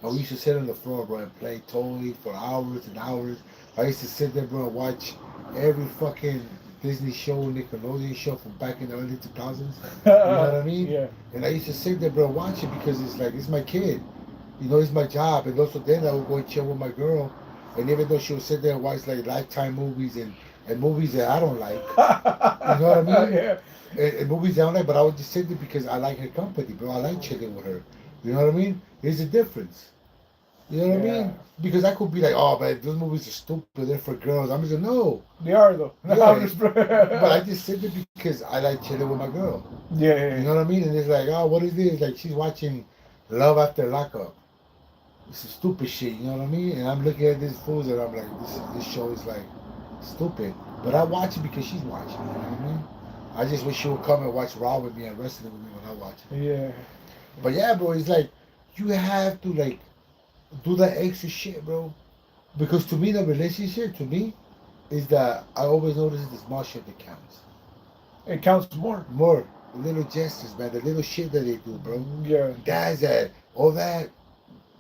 And we used to sit on the floor, bro, and play toys for hours and hours. I used to sit there, bro, and watch every fucking Disney show, Nickelodeon show from back in the early 2000s. You know what I mean? Yeah. And I used to sit there, bro, watch it because it's like, it's my kid. You know, it's my job. And also then I would go and chill with my girl. And even though she would sit there and watch like Lifetime movies and movies that I don't like, you know what I mean? Yeah. And movies I don't like, but I would just sit there because I like her company, bro. I like chilling with her. You know what I mean? There's a difference. You know what I Yeah. mean? Because I could be like, oh, man, those movies are stupid. They're for girls. I'm just like, no. They are though. Yeah, but I just sit there because I like chilling with my girl. yeah. You know what I mean? And it's like, oh, what is this? Like, she's watching Love After Lockup. It's some stupid shit, you know what I mean? And I'm looking at these fools and I'm like, this show is like stupid. But I watch it because she's watching, you know what I mean? I just wish she would come and watch Raw with me and wrestling with me when I watch it. Yeah. But yeah, bro, it's like, you have to, like, do that extra shit, bro. Because to me, the relationship, to me, is that I always notice the small shit that counts. It counts more. More. The little gestures, man. The little shit that they do, bro. Yeah. That's that. All that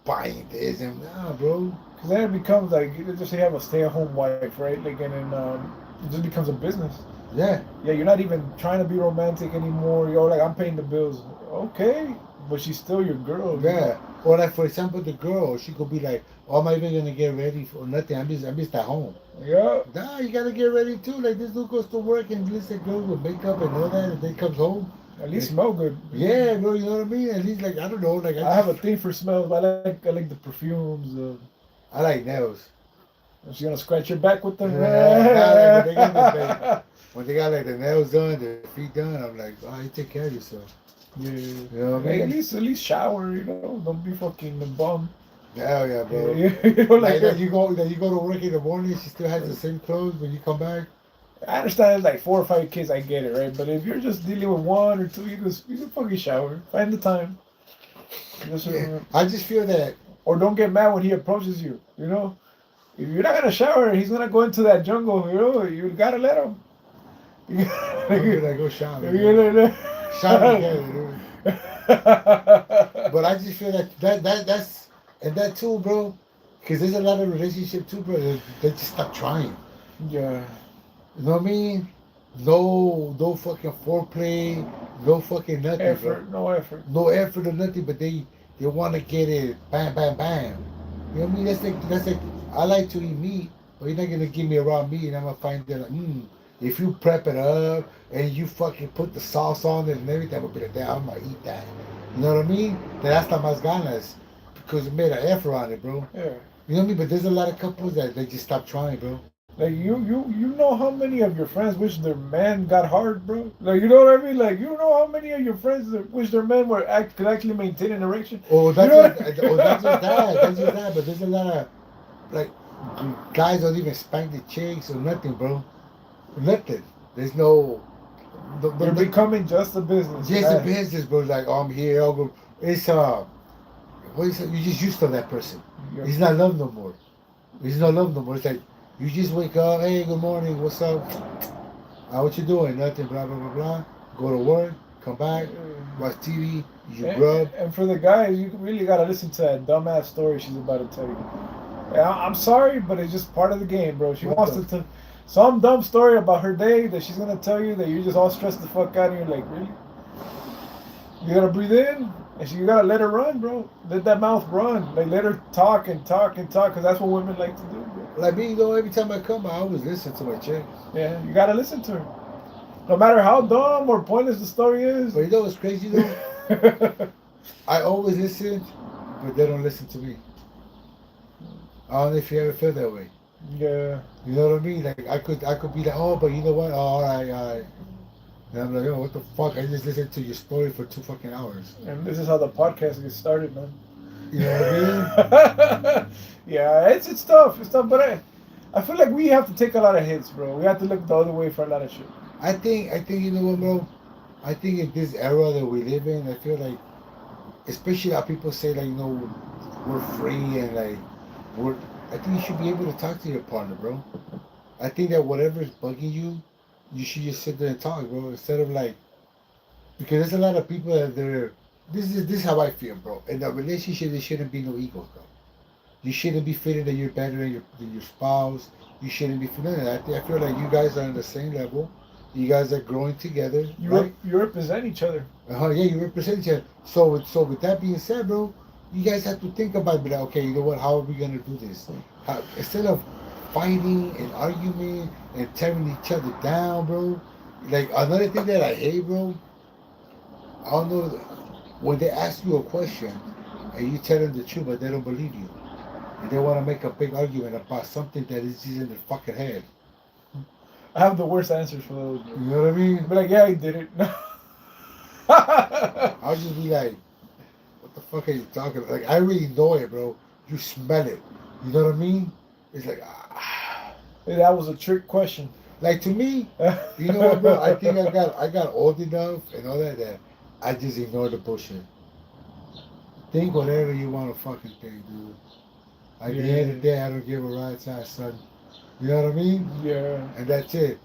buying this and nah, bro. Because then it becomes like, let's just say you have a stay-at-home wife, right? Like, and then it just becomes a business. Yeah. Yeah, you're not even trying to be romantic anymore. You're like, I'm paying the bills. Okay, but she's still your girl. Yeah. Or like for example, the girl, she could be like, "Oh, I'm not even gonna get ready for nothing. I'm just at home." Yeah. Nah, you gotta get ready too. Like this dude goes to work and listen girls with makeup and all that, and then comes home. At least smell good. Yeah, bro. You know what I mean? At least like I don't know. Like I have a thing for smells. I like the perfumes. I like nails. She's gonna scratch your back with them. Yeah, when they got like the nails done, the feet done, I'm like, oh, you take care of yourself. Yeah. You know what I Hey, mean? at least shower. You know, don't be fucking a bum. Hell yeah, bro. Yeah, you know, Like that you go to work in the morning, she still has the same clothes when you come back. I understand it's like 4 or 5 kids, I get it, right? But if you're just dealing with 1 or 2, you can fucking shower. Find the time. Just, Yeah. I just feel that. or don't get mad when he approaches you. You know, if you're not gonna shower, he's gonna go into that jungle. You know, you gotta let him. I'm gonna go shower. You're Shower together, dude. But I just feel that's and that too, bro. Because there's a lot of relationship too, bro. They just stop trying. Yeah. You know what I mean? No fucking foreplay, no fucking nothing, Effort, bro. no effort. No effort or nothing, but they want to get it, bam, bam, bam. You know what I mean? That's like I like to eat meat, but you're not gonna give me a raw meat, and I'm gonna find that like, if you prep it up and you fucking put the sauce on it and everything, I'm gonna be like, damn, I'm gonna eat that. You know what I mean? Then that's not más ganas because it made an effort on it, bro. Yeah. You know what I mean? But there's a lot of couples that they just stop trying, bro. Like you know how many of your friends wish their man got hard, bro? Like you know what I mean? Like you know how many of your friends that wish their men could actually maintain an erection? Oh, that's You know that's just that. That's just that. But there's a lot of like guys don't even spank the chicks or nothing, bro. Nothing. There's no. You're becoming just a business. Just a business, bro. Like oh, I'm here. I'll go. It's what is it? You just used to that person. Yeah. He's not love no more. He's not love no more. It's like you just wake up. Hey, good morning. What's up? What you doing? Nothing. Blah blah blah blah. Go to work. Come back. Watch TV. You grub. And for the guys, you really gotta listen to that dumbass story she's about to tell you. Yeah, I'm sorry, but it's just part of the game, bro. She wants to tell some dumb story about her day that she's gonna tell you that you're just all stressed the fuck out, and you're like, really? You gotta breathe in, and you gotta let her run, bro. Let that mouth run. Like let her talk and talk and talk, cause that's what women like to do, bro. Like me, though, every time I come, I always listen to my chick. Yeah, you gotta listen to her. No matter how dumb or pointless the story is. But you know what's crazy though? I always listen, but they don't listen to me. I don't know if you ever feel that way. Yeah. You know what I mean? Like I could be like, oh, but you know what? Oh, all right. And I'm like, oh, what the fuck? I just listened to your story for 2 fucking hours. And this is how the podcast gets started, man. You know what I mean? Yeah, it's tough. It's tough, but I feel like we have to take a lot of hits, bro. We have to look the other way for a lot of shit. I think you know what, bro? I think in this era that we live in, I feel like, especially how people say like, you know, we're free and like I think you should be able to talk to your partner, bro. I think that whatever is bugging you, you should just sit there and talk, bro. Instead of like, because there's a lot of people that they're. This is how I feel, bro. In a relationship, there shouldn't be no egos, bro. You shouldn't be feeling that you're better than your spouse. You shouldn't be feeling that. I feel like you guys are on the same level. You guys are growing together. You represent each other. Yeah, you represent each other. So with that being said, bro, you guys have to think about it. Be like, okay, you know what? How are we gonna do this? Instead of fighting and arguing and tearing each other down, bro. Like another thing that I hate, bro. I don't know when they ask you a question and you tell them the truth, but they don't believe you, and they want to make a big argument about something that is just in their fucking head. I have the worst answers for those. Bro. You know what I mean? But like, yeah, I did it. I'll just be like, what the fuck are you talking about? Like, I really know it, bro. You smell it. You know what I mean? It's like, That was a trick question. Like to me, you know what, bro? I think I got old enough and all that I just ignore the bullshit. Think whatever you want to fucking think, dude. At the end of the day, I don't give a rat's ass, son. You know what I mean? Yeah. And that's it.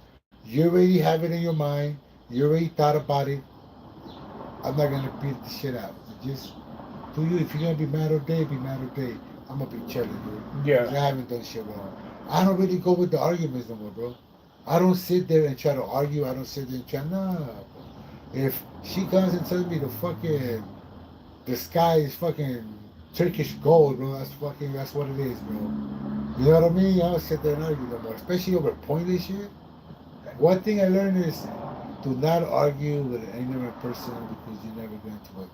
You already have it in your mind. You already thought about it. I'm not gonna beat the shit out. Just do you. If you're gonna be mad all day, be mad all day. I'm gonna be chilling, dude. Yeah. Because I haven't done shit wrong. I don't really go with the arguments no more, bro. I don't sit there and try to argue. I don't sit there and try. Nah. If she comes and tells me the sky is fucking Turkish gold, bro, that's what it is, bro. You know what I mean? I don't sit there and argue no more, especially over pointless shit. One thing I learned is do not argue with an ignorant person because you're never going to win.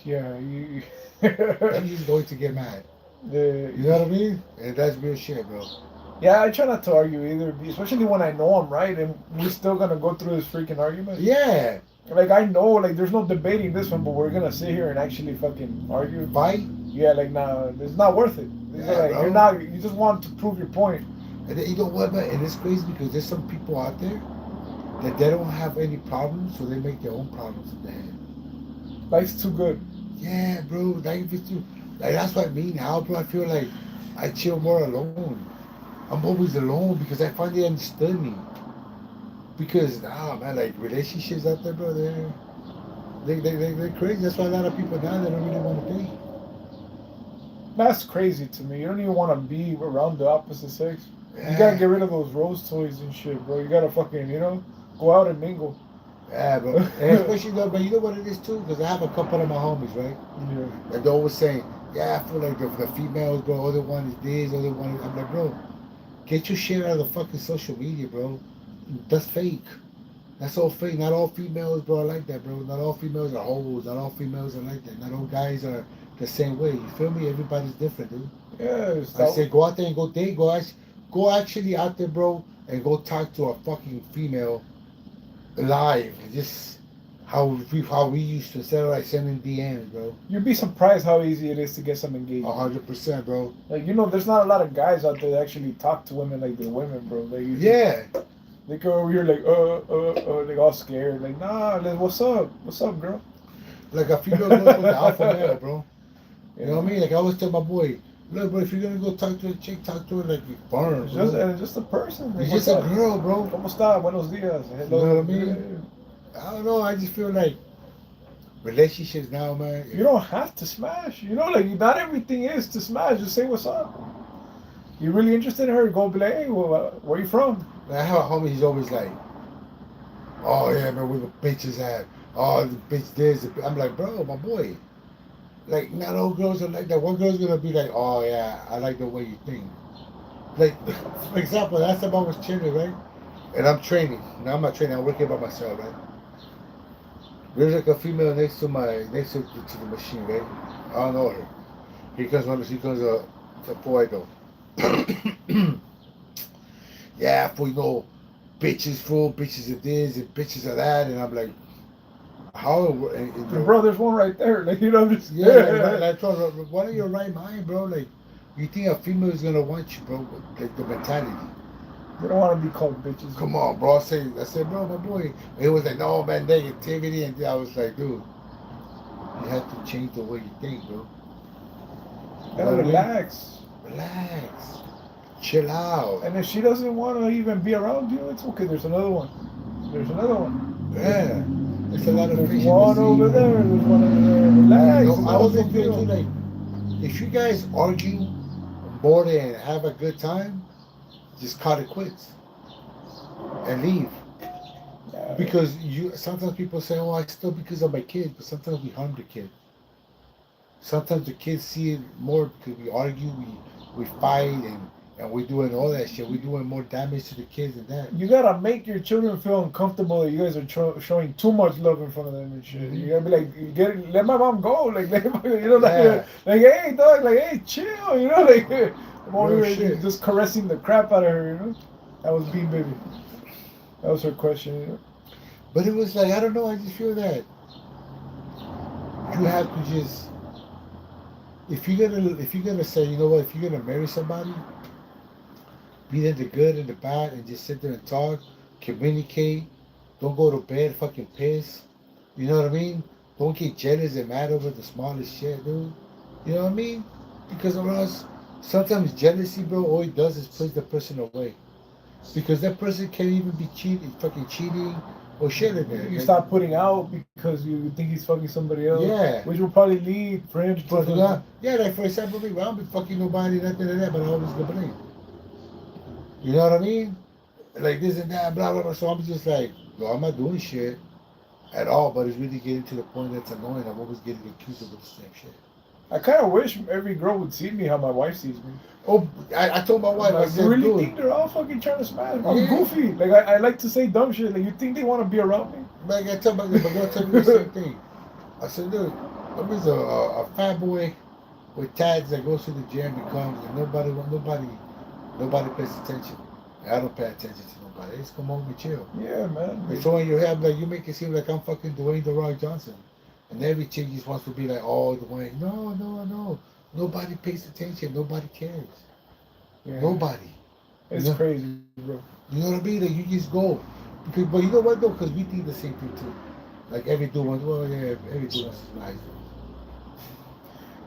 Yeah, you. Then he's going to get mad. You know what I mean? And that's real shit, bro. Yeah, I try not to argue either, especially when I know I'm right and we're still gonna go through this freaking argument. Yeah. Like I know, like there's no debating this one, but we're gonna sit here and actually fucking argue. Fight? Yeah, like nah, it's not worth it. It's Yeah, like bro. you're not. You just want to prove your point. And then, you know what, man? And it's crazy because there's some people out there that they don't have any problems, so they make their own problems in their head. Life's too good. Yeah, bro. Like, like that's what I mean now, bro. I feel like I chill more alone. I'm always alone because I finally understood me. Because, man, like relationships out there, bro, they're crazy. That's why a lot of people now they don't really want to date. That's crazy to me. You don't even want to be around the opposite sex. Yeah. You gotta get rid of those rose toys and shit, bro. You gotta fucking, go out and mingle. Yeah, bro. And especially though, but you know what it is too? Because I have a couple of my homies, right? Yeah. And they're always saying, yeah, I feel like the females, bro, all they want is this, all they want is... I'm like, bro, get your shit out of the fucking social media, bro. That's fake. That's all fake. Not all females, bro, are like that, bro. Not all females are hoes. Not all females are like that. Not all guys are the same way. You feel me? Everybody's different, dude. Yeah. I say go out there and go date. Go actually out there, bro, and go talk to a fucking female live. Just how we used to, instead of like sending DMs, bro. You'd be surprised how easy it is to get some engagement. 100%, bro. Like there's not a lot of guys out there that actually talk to women like they're women, bro. Like Yeah. They go over here like like all scared, like nah, like, what's up, girl? Like a female goes with the alpha male, bro. You know what I mean? Like I always tell my boy, look, bro, if you're gonna go talk to a chick, talk to her like you burn. It's just a person. Like, It's just a girl, bro. ¿Cómo está? Buenos días. Hello. You know what I mean? I don't know. I just feel like relationships now, man. You don't have to smash. Like not everything is to smash. Just say what's up. You're really interested in her? Go be like, hey, well, where you from? I have a homie. He's always like, oh yeah, man, where the bitches at? Oh, the bitch this. I'm like, bro, my boy. Like, not all girls are like that. One girl's gonna be like, oh yeah, I like the way you think. Like, for example, last time I was chilling, right? And I'm training. Now I'm not training. I'm working by myself, right? There's like a female next to the machine, right? I don't know her. Here comes a boy though. Yeah, for bitches full, bitches of this and bitches of that, and I'm like, how? Bro, there's one right there. Like just like what are your right mind, bro? Like, you think a female is gonna want you, bro? Like the mentality. They don't want to be called bitches. Come on, bro. I said, bro, my boy. And it was like, no, man, negativity, and I was like, dude, you have to change the way you think, bro. And relax. Relax. Chill out. And if she doesn't want to even be around you, it's okay. There's another one. Yeah. There's a lot of There's fish one in the over sea. there. There's one over there. Relax. I was thinking too, like, if you guys argue more than have a good time, just call it quits and leave. Because sometimes people say, oh, I still because of my kids, but sometimes we harm the kid. Sometimes the kids see it more because we argue, we fight, and we're doing all that shit. We're doing more damage to the kids than that. You gotta make your children feel uncomfortable that you guys are showing too much love in front of them and shit. Mm-hmm. You gotta be like, let my mom go, like, like, hey, dog, like, hey, chill, like, just caressing the crap out of her, That was Bean Baby. That was her question, But it was like, I don't know, I just feel that you have to just, if you're gonna say, you know what, if you're gonna marry somebody, be there the good and the bad, and just sit there and talk, communicate. Don't go to bed fucking pissed. You know what I mean? Don't get jealous and mad over the smallest shit, dude. You know what I mean? Because or else Sometimes jealousy, bro, all it does is push the person away. Because that person can't even be cheating, fucking cheating or shit like that. You Like, stop putting out because you think he's fucking somebody else. yeah. Which will probably lead for him to. For the, yeah, like for example, me, I don't be fucking nobody, nothing like that, but I always get blamed. You know what I mean? Like this and that, blah, blah, blah. So I'm just like, yo, I'm not doing shit at all, but it's really getting to the point that's annoying. I'm always getting accused of the same shit. I kind of wish every girl would see me how my wife sees me. Oh, I told my wife, I Like, said, you really dude, think they're all fucking trying to smash? I'm Yeah. goofy. Like I like to say dumb shit. Like you think they want to be around me? like I tell my girl, tell me the same thing. I said, look, I'm just a fat boy with tats that goes to the gym and comes, and nobody pays attention. I don't pay attention to nobody. Just come home and chill. Yeah, man. And so in your head, like you make it seem like I'm fucking Dwayne The Rock Johnson, and every chick just wants to be like, oh, Dwayne. No, no, no. Nobody pays attention. Nobody cares. Yeah. Nobody. It's You know? crazy, bro. You know what I mean? Like you just go. Because, but you know what though? Because we think the same thing too. Like every dude wants, well, yeah, every dude wants is nice.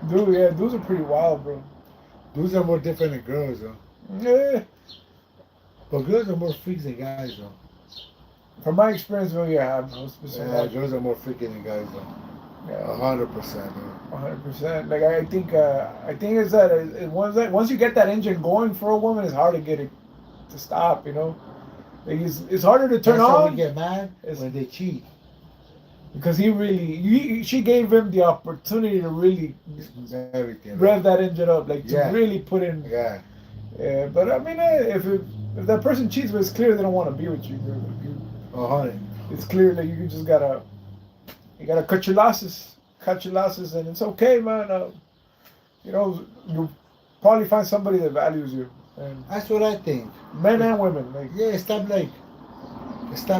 Dude, yeah, dudes are pretty wild, bro. Dudes are more different than girls, though. Yeah. But girls are more freaks than guys, though. From my experience, bro, yeah, I'm no specific. Yeah, girls are more freaking than guys, though. Yeah, 100%, though. 100%. Like I think it's that once you get that engine going for a woman, it's hard to get it to stop. You know, like it's harder to turn That's how we on get mad when they cheat. because she gave him the opportunity to really Everything. rev that engine up, like to Yeah. really put in. Yeah. Yeah, but I mean, if that person cheats, but it's clear they don't want to be with you, bro. It's clear that you just gotta cut your losses, and it's okay, man. You know, you'll probably find somebody that values you, and That's what I think. men and women. Like, Yeah, stop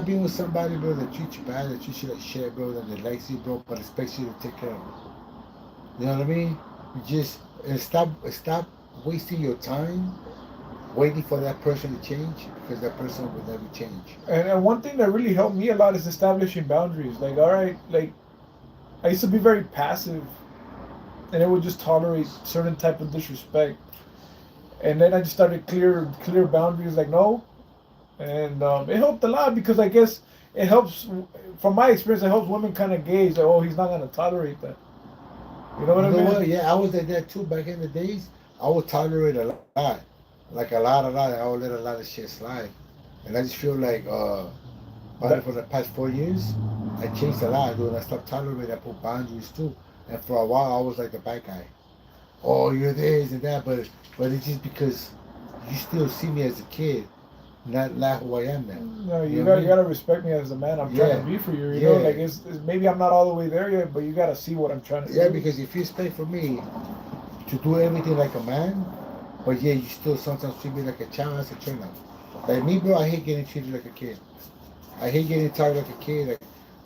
being with somebody, bro, that treats you bad, that treats you like shit, bro, that likes you, bro, but expects you to take care of them. You know what I mean? And stop wasting your time waiting for that person to change because that person will never change. and one thing that really helped me a lot is establishing boundaries. Like, all right, like I used to be very passive, and I would just tolerate certain type of disrespect, and then I just started clear boundaries. Like, no. And it helped a lot because I guess it helps. From my experience, it helps women kind of gauge that, oh, he's not gonna tolerate that. You know what I mean? What? Yeah, I was like that too back in the days. I would tolerate a lot, like a lot. I would let a lot of shit slide, and I just feel like probably for the past 4 years, I changed a lot, dude. And I stopped tolerating. I put boundaries too, and for a while, I was like the bad guy. Oh, you're this and that, but it's just because you still see me as a kid. Not who I am now. No, you know what I gotta mean? respect me as the man I'm trying to be for you. You know, like it's maybe I'm not all the way there yet, but you gotta see what I'm trying to do. Yeah, because if you expect for me to do everything like a man, but yeah, you still sometimes treat me like a child, that's a turn off. Like me, bro, I hate getting treated like a kid. I hate getting talked like a kid,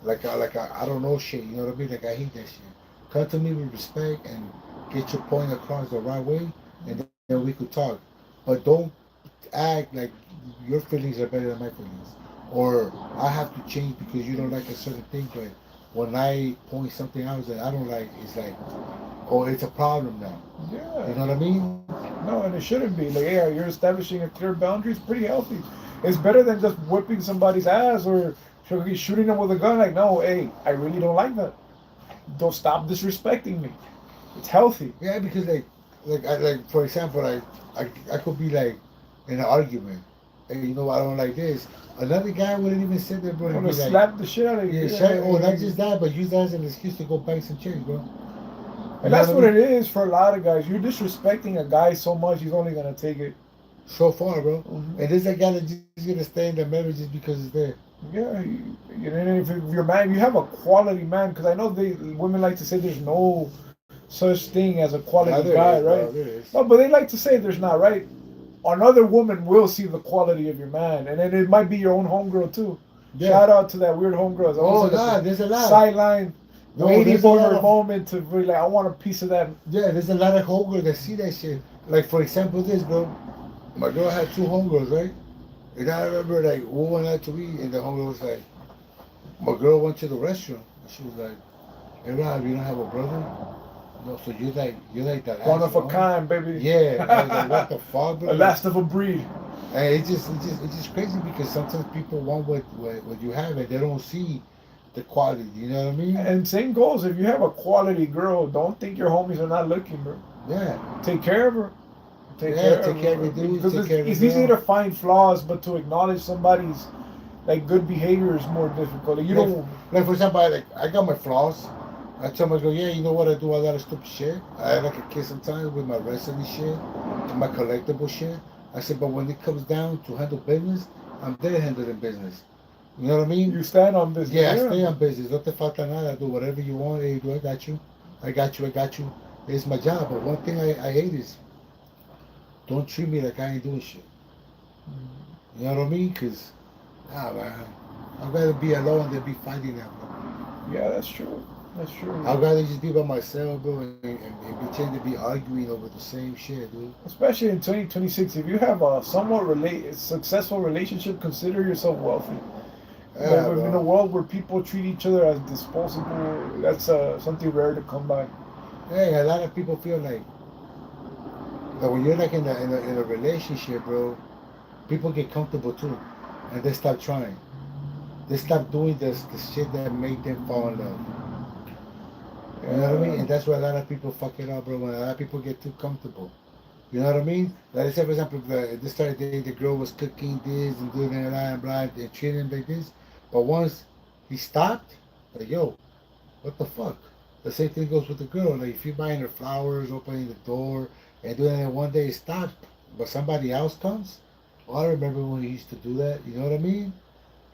like I don't know shit. You know what I mean? Like I hate that shit. Come to me with respect and get your point across the right way, and then we could talk. But don't act like your feelings are better than my feelings, or I have to change because you don't like a certain thing. But when I point something out that I don't like, it's like, oh, it's a problem now. Yeah. You know what I mean? No, and it shouldn't be. Like, yeah, you're establishing a clear boundary. It's pretty healthy. It's better than just whipping somebody's ass or shooting them with a gun. Like, no, hey, I really don't like that. Don't stop disrespecting me. It's healthy. Yeah, because like for example, I could be like in an argument. Hey, you know, I don't like this. Another guy wouldn't even sit there, bro. I'm And gonna be like, slap the shit out of you. yeah, oh, not just that, but use that as an excuse to go bang some chicks, bro. And that's what it is for a lot of guys. You're disrespecting a guy so much, he's only gonna take it so far, bro. Mhm. And there's a guy that's just gonna stay in the marriage just because it's there. Yeah, if you're man, you have a quality man. Because I know women like to say there's no such thing as a quality guy, right? There is. No, but they like to say there's not, right? Another woman will see the quality of your man, and then it might be your own homegirl too. Yeah. Shout out to that weird homegirl. It's Oh, almost like God, there's a lot. Sideline, No, waiting there's a for lot her of- moment to be like, I want a piece of that. Yeah, there's a lot of homegirls that see that shit. Like, for example, this, bro. My girl had 2 homegirls, right? And I remember, like, we went out to eat, and the homegirl was like, my girl went to the restroom. And she was like, hey, Rob, you don't have a brother? No, so you're like the last One of a one? kind, baby. Yeah, I was like, what the fuck, bro? The last of a breed. And it's just crazy because sometimes people want what you have and they don't see the quality. You know what I mean? And same goes. If you have a quality girl, don't think your homies are not looking, bro. Yeah. Take care of her. Take Yeah, care take of care her. of your dude, Because take care of it's your easy girl. to find flaws, but to acknowledge somebody's like good behavior is more difficult. You Like, don't. like for example, I got my flaws. I tell my girl, yeah, you know what? I do a lot of stupid shit. I like a kid sometimes with my wrestling shit, and my collectible shit. I said, but when it comes down to handle business, I'm there handling business. You know what I mean? You stand on business. Yeah, I stay on business. No te falta nada. I do whatever you want. Hey, do I got you? I got you. I got you. It's my job. But one thing I hate is don't treat me like I ain't doing shit. You know what I mean? Because, man, I'd rather be alone than be fighting that, bro. Yeah, that's true. That's true. I'd rather just be by myself, bro, and pretend to be arguing over the same shit, dude. Especially in 2026, if you have a somewhat successful relationship, consider yourself wealthy. Yeah, But in a bro. world where people treat each other as disposable, that's something rare to come by. Hey, a lot of people feel like that when you're like in a relationship, bro, people get comfortable too, and they stop trying. They stop doing the shit that made them fall in love. You know what I mean? And that's why a lot of people fuck it up, bro. When a lot of people get too comfortable. You know what I mean? Like I said, for example, this started day, the girl was cooking this and doing that and blah and treating him like this. But once he stopped, like, yo, what the fuck? The same thing goes with the girl. Like, if you're buying her flowers, opening the door, and doing it one day, stop, but somebody else comes. Oh, I remember when he used to do that. You know what I mean?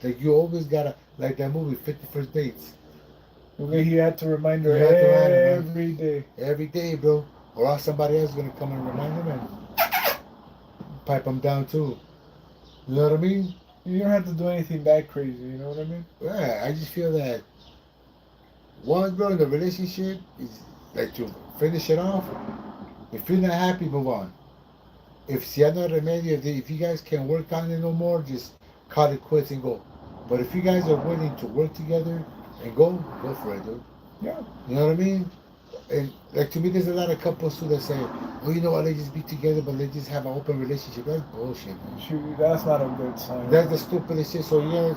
Like, you always gotta, like that movie, 51st Dates. Okay, he had to remind her You have to remind him, man. every day. Every day, bro. Or else somebody else is gonna come and remind him and pipe him down too. You know what I mean? You don't have to do anything that crazy. You know what I mean? Yeah, I just feel that once, bro, in the relationship is like to finish it off. If you're not happy, move on. If si no remedio, if you guys can't work on it no more, just call it quits and go. But if you guys are willing to work together and go for it, dude. Yeah. You know what I mean? And like to me, there's a lot of couples too that say, "Oh, you know what? They just be together, but they just have an open relationship." That's bullshit, man. Shoot, that's not a good sign. That's the stupidest shit. So you're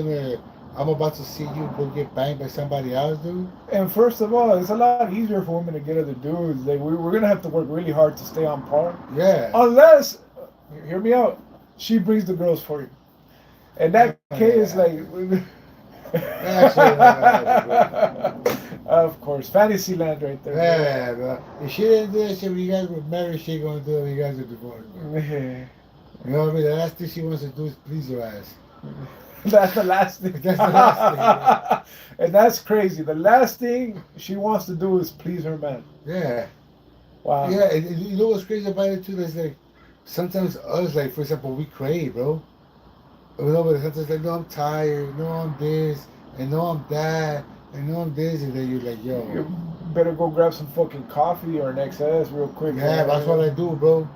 gonna, I'm about to see you go get banged by somebody else, dude. And first of all, it's a lot easier for women to get other dudes. Like we're gonna have to work really hard to stay on par. Yeah. Unless, hear me out, she brings the girls for you. In that case, like. Of course, fantasy land right there. Yeah, bro. If she didn't do that shit when you guys were married, she gonna do it when you guys are divorced, bro. You know what I mean? The last thing she wants to do is please your ass. That's the last thing. That's the last thing. And that's crazy. The last thing she wants to do is please her man. Yeah. Wow. Yeah, and you know what's crazy about it too? Is like sometimes us, like for example, we crave, bro. You know, but sometimes like, no, I'm tired. No, I'm this, and no, I'm that, and no, I'm this, and then you're like, yo. You better go grab some fucking coffee or an XS real quick. Yeah, that's what I do, bro.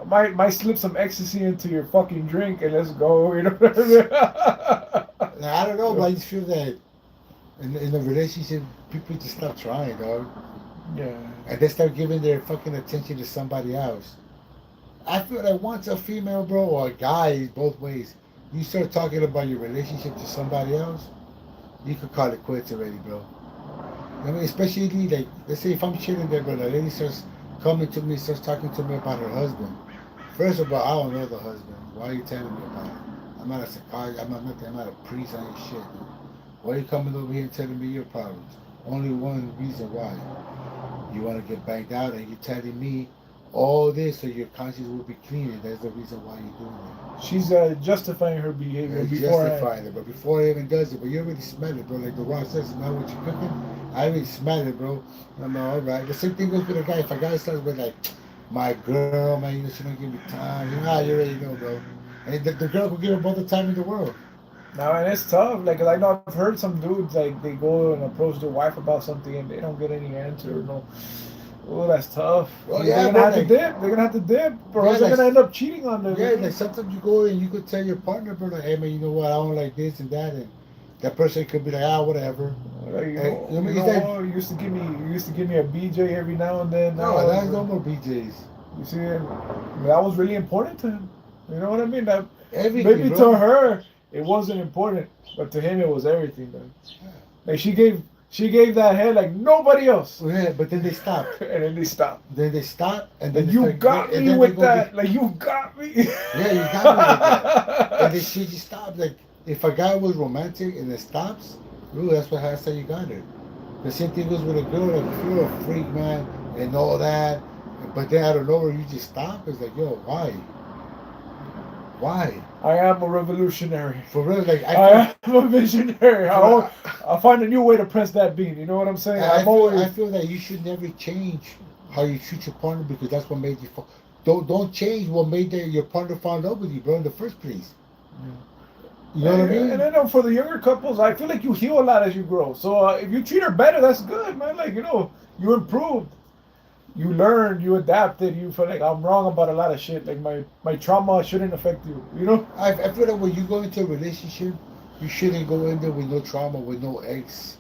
Might slip some ecstasy into your fucking drink and let's go. You know what I mean? I don't know, but I just feel that in a relationship, people just stop trying, dog. Yeah. And they start giving their fucking attention to somebody else. I feel like once a female, bro, or a guy, both ways, you start talking about your relationship to somebody else, you could call it quits already, bro. I mean, especially like, let's say if I'm chilling there, bro, the lady starts coming to me, starts talking to me about her husband. First of all, I don't know the husband. Why are you telling me about it? I'm not a psychologist. I'm not nothing. I'm not a priest. I ain't shit, dude. Why are you coming over here and telling me your problems? Only one reason why. You want to get banged out and you're telling me all this so your conscience will be clean, and that's the reason why you're doing it. She's justifying her behavior before. Justifying it, but before it even does it, but you already smell it, bro. Like The Rock says, now what you're cooking, I already smell it, bro. I'm like, all right. The same thing goes with a guy. If a guy starts with like, my girl, man, you know, she don't give me time. You know, you already know, bro. And the girl will give him all the time in the world. No, and it's tough. Like I know I've heard some dudes like they go and approach their wife about something and they don't get any answer. No. Oh, that's tough. Well, they're gonna have to dip. They're gonna have to dip, or else they're gonna end up cheating on them. Yeah, like sometimes you go and you could tell your partner, bro, like, hey man, you know what, I don't like this and that, and That person could be like, whatever. Like, Hey, I mean, you is know that what? You used to give me a BJ every now and then. no? Now, That's no more BJ's. you see, and that was really important to him. You know what I mean? That Everything, maybe bro. to her it wasn't important, but to him it was everything. Man. Like she gave that head like nobody else, Yeah, but then they stopped. and then they stopped. Then they stop, and then Like they you start, got and me then they with go that. Like you got me. yeah, you got me with that. And then she just stopped. Like if a guy was romantic and it stops, ooh, that's how you got it. The same thing goes with a girl. Like if you're a freak, man, and all that, but then out of nowhere you just stop. It's like, yo, why? Why? I am a revolutionary. For real, like I am a visionary. I, I'll find a new way to press that bean. You know what I'm saying? I feel that you should never change how you treat your partner because that's what made you fall. Don't change what made your partner fall in love with you, bro, in the first place. You know what I mean? And then for the younger couples, I feel like you heal a lot as you grow. So if you treat her better, that's good, man. Like you improved, you learned, you adapted. You feel like I'm wrong about a lot of shit. Like my trauma shouldn't affect you. You know? I feel like when you go into a relationship, you shouldn't go in there with no trauma, with no ex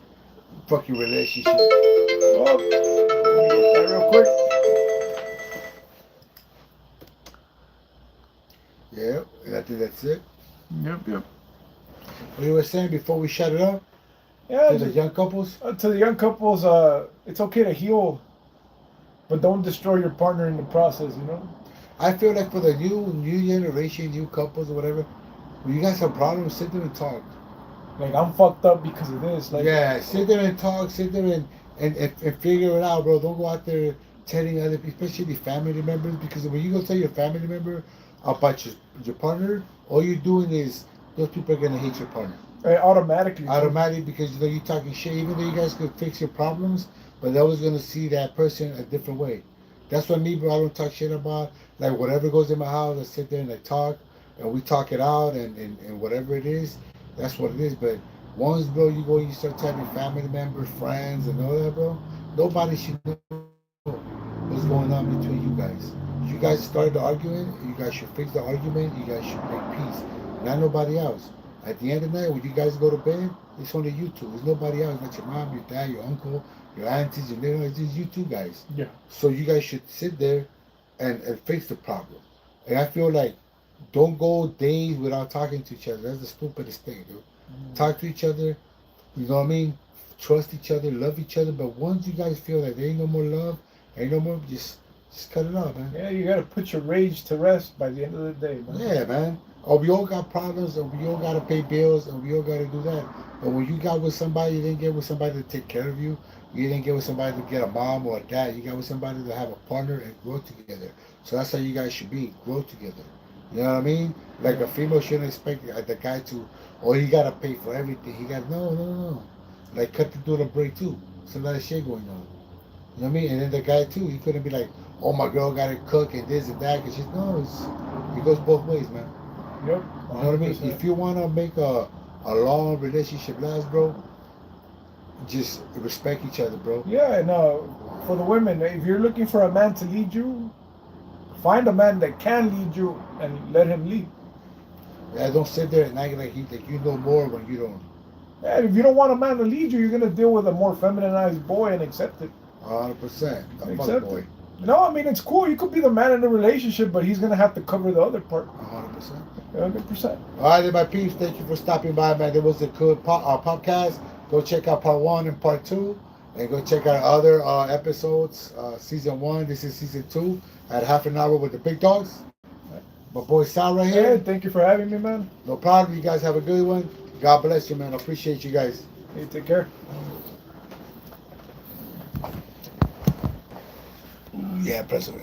fucking relationship. Oh, let me get that real quick. Yeah, and I think that's it. Yep. What you were saying before we shut it up Yeah, to the young couples? to the young couples, it's okay to heal, but don't destroy your partner in the process. You know? I feel like for the new generation, new couples or whatever, when you got some problems, sit there and talk. Like I'm fucked up because of this. Like Yeah, sit there and talk, sit there and figure it out, bro. Don't go out there telling other people, especially family members, because when you go tell your family member about your partner, all you're doing is those people are gonna hate your partner. automatically. Automatically, because you know you're talking shit, even though you guys could fix your problems, but they're always gonna see that person a different way. That's what me, bro. I don't talk shit about. Like whatever goes in my house, I sit there and I talk, and we talk it out, and whatever it is, that's what it is. But once, bro, you go, you start telling family members, friends, and all that, bro. Nobody should know what's going on between you guys. If you guys started arguing, you guys should fix the argument. You guys should make peace, not nobody else. At the end of the night, when you guys go to bed, it's only you two. It's nobody else. Not your mom, your dad, your uncle, your aunties, your neighbors. It's just you two guys. Yeah. So you guys should sit there and fix the problem. And I feel like don't go days without talking to each other. That's the stupidest thing, dude. Talk to each other. You know what I mean? Trust each other, love each other. But once you guys feel like there ain't no more love, ain't no more, just cut it off, man. Yeah, you gotta put your rage to rest by the end of the day, man. Yeah, man. Or we all got problems, and we all gotta pay bills, and we all gotta do that. But when you got with somebody, you didn't get with somebody to take care of you. You didn't get with somebody to get a mom or a dad. You got with somebody to have a partner and grow together. So that's how you guys should be, grow together. You know what I mean? Like a female shouldn't expect the guy to, or he gotta pay for everything. He got no. Like cut the dude a break too. Some other shit going on. You know what I mean? And then the guy too, he couldn't be like, oh my girl gotta cook and this and that. Cause just no, it goes both ways, man. Yep. 100%. You know what I mean? If you wanna make a long relationship last, bro, just respect each other, bro. Yeah, and for the women, if you're looking for a man to lead you, find a man that can lead you and let him lead. Yeah, don't sit there and act like you know more when you don't. Yeah, if you don't want a man to lead you, you're gonna deal with a more feminized boy and accept it. 100%. A Accept fuck boy. it. No, I mean it's cool. You could be the man in the relationship, but he's gonna have to cover the other part. 100%. 100%. All right, then, my peeps, thank you for stopping by, man. There was a good podcast. Go check out part 1 and part 2, and go check out other episodes. Season 1, this is season 2. At half an hour with the big dogs. My boy Sal right here. Hey, thank you for having me, man. No problem. You guys have a good one. God bless you, man. I appreciate you guys. Hey, take care. Yeah, President.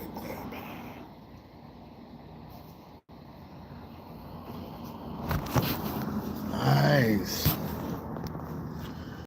Nice.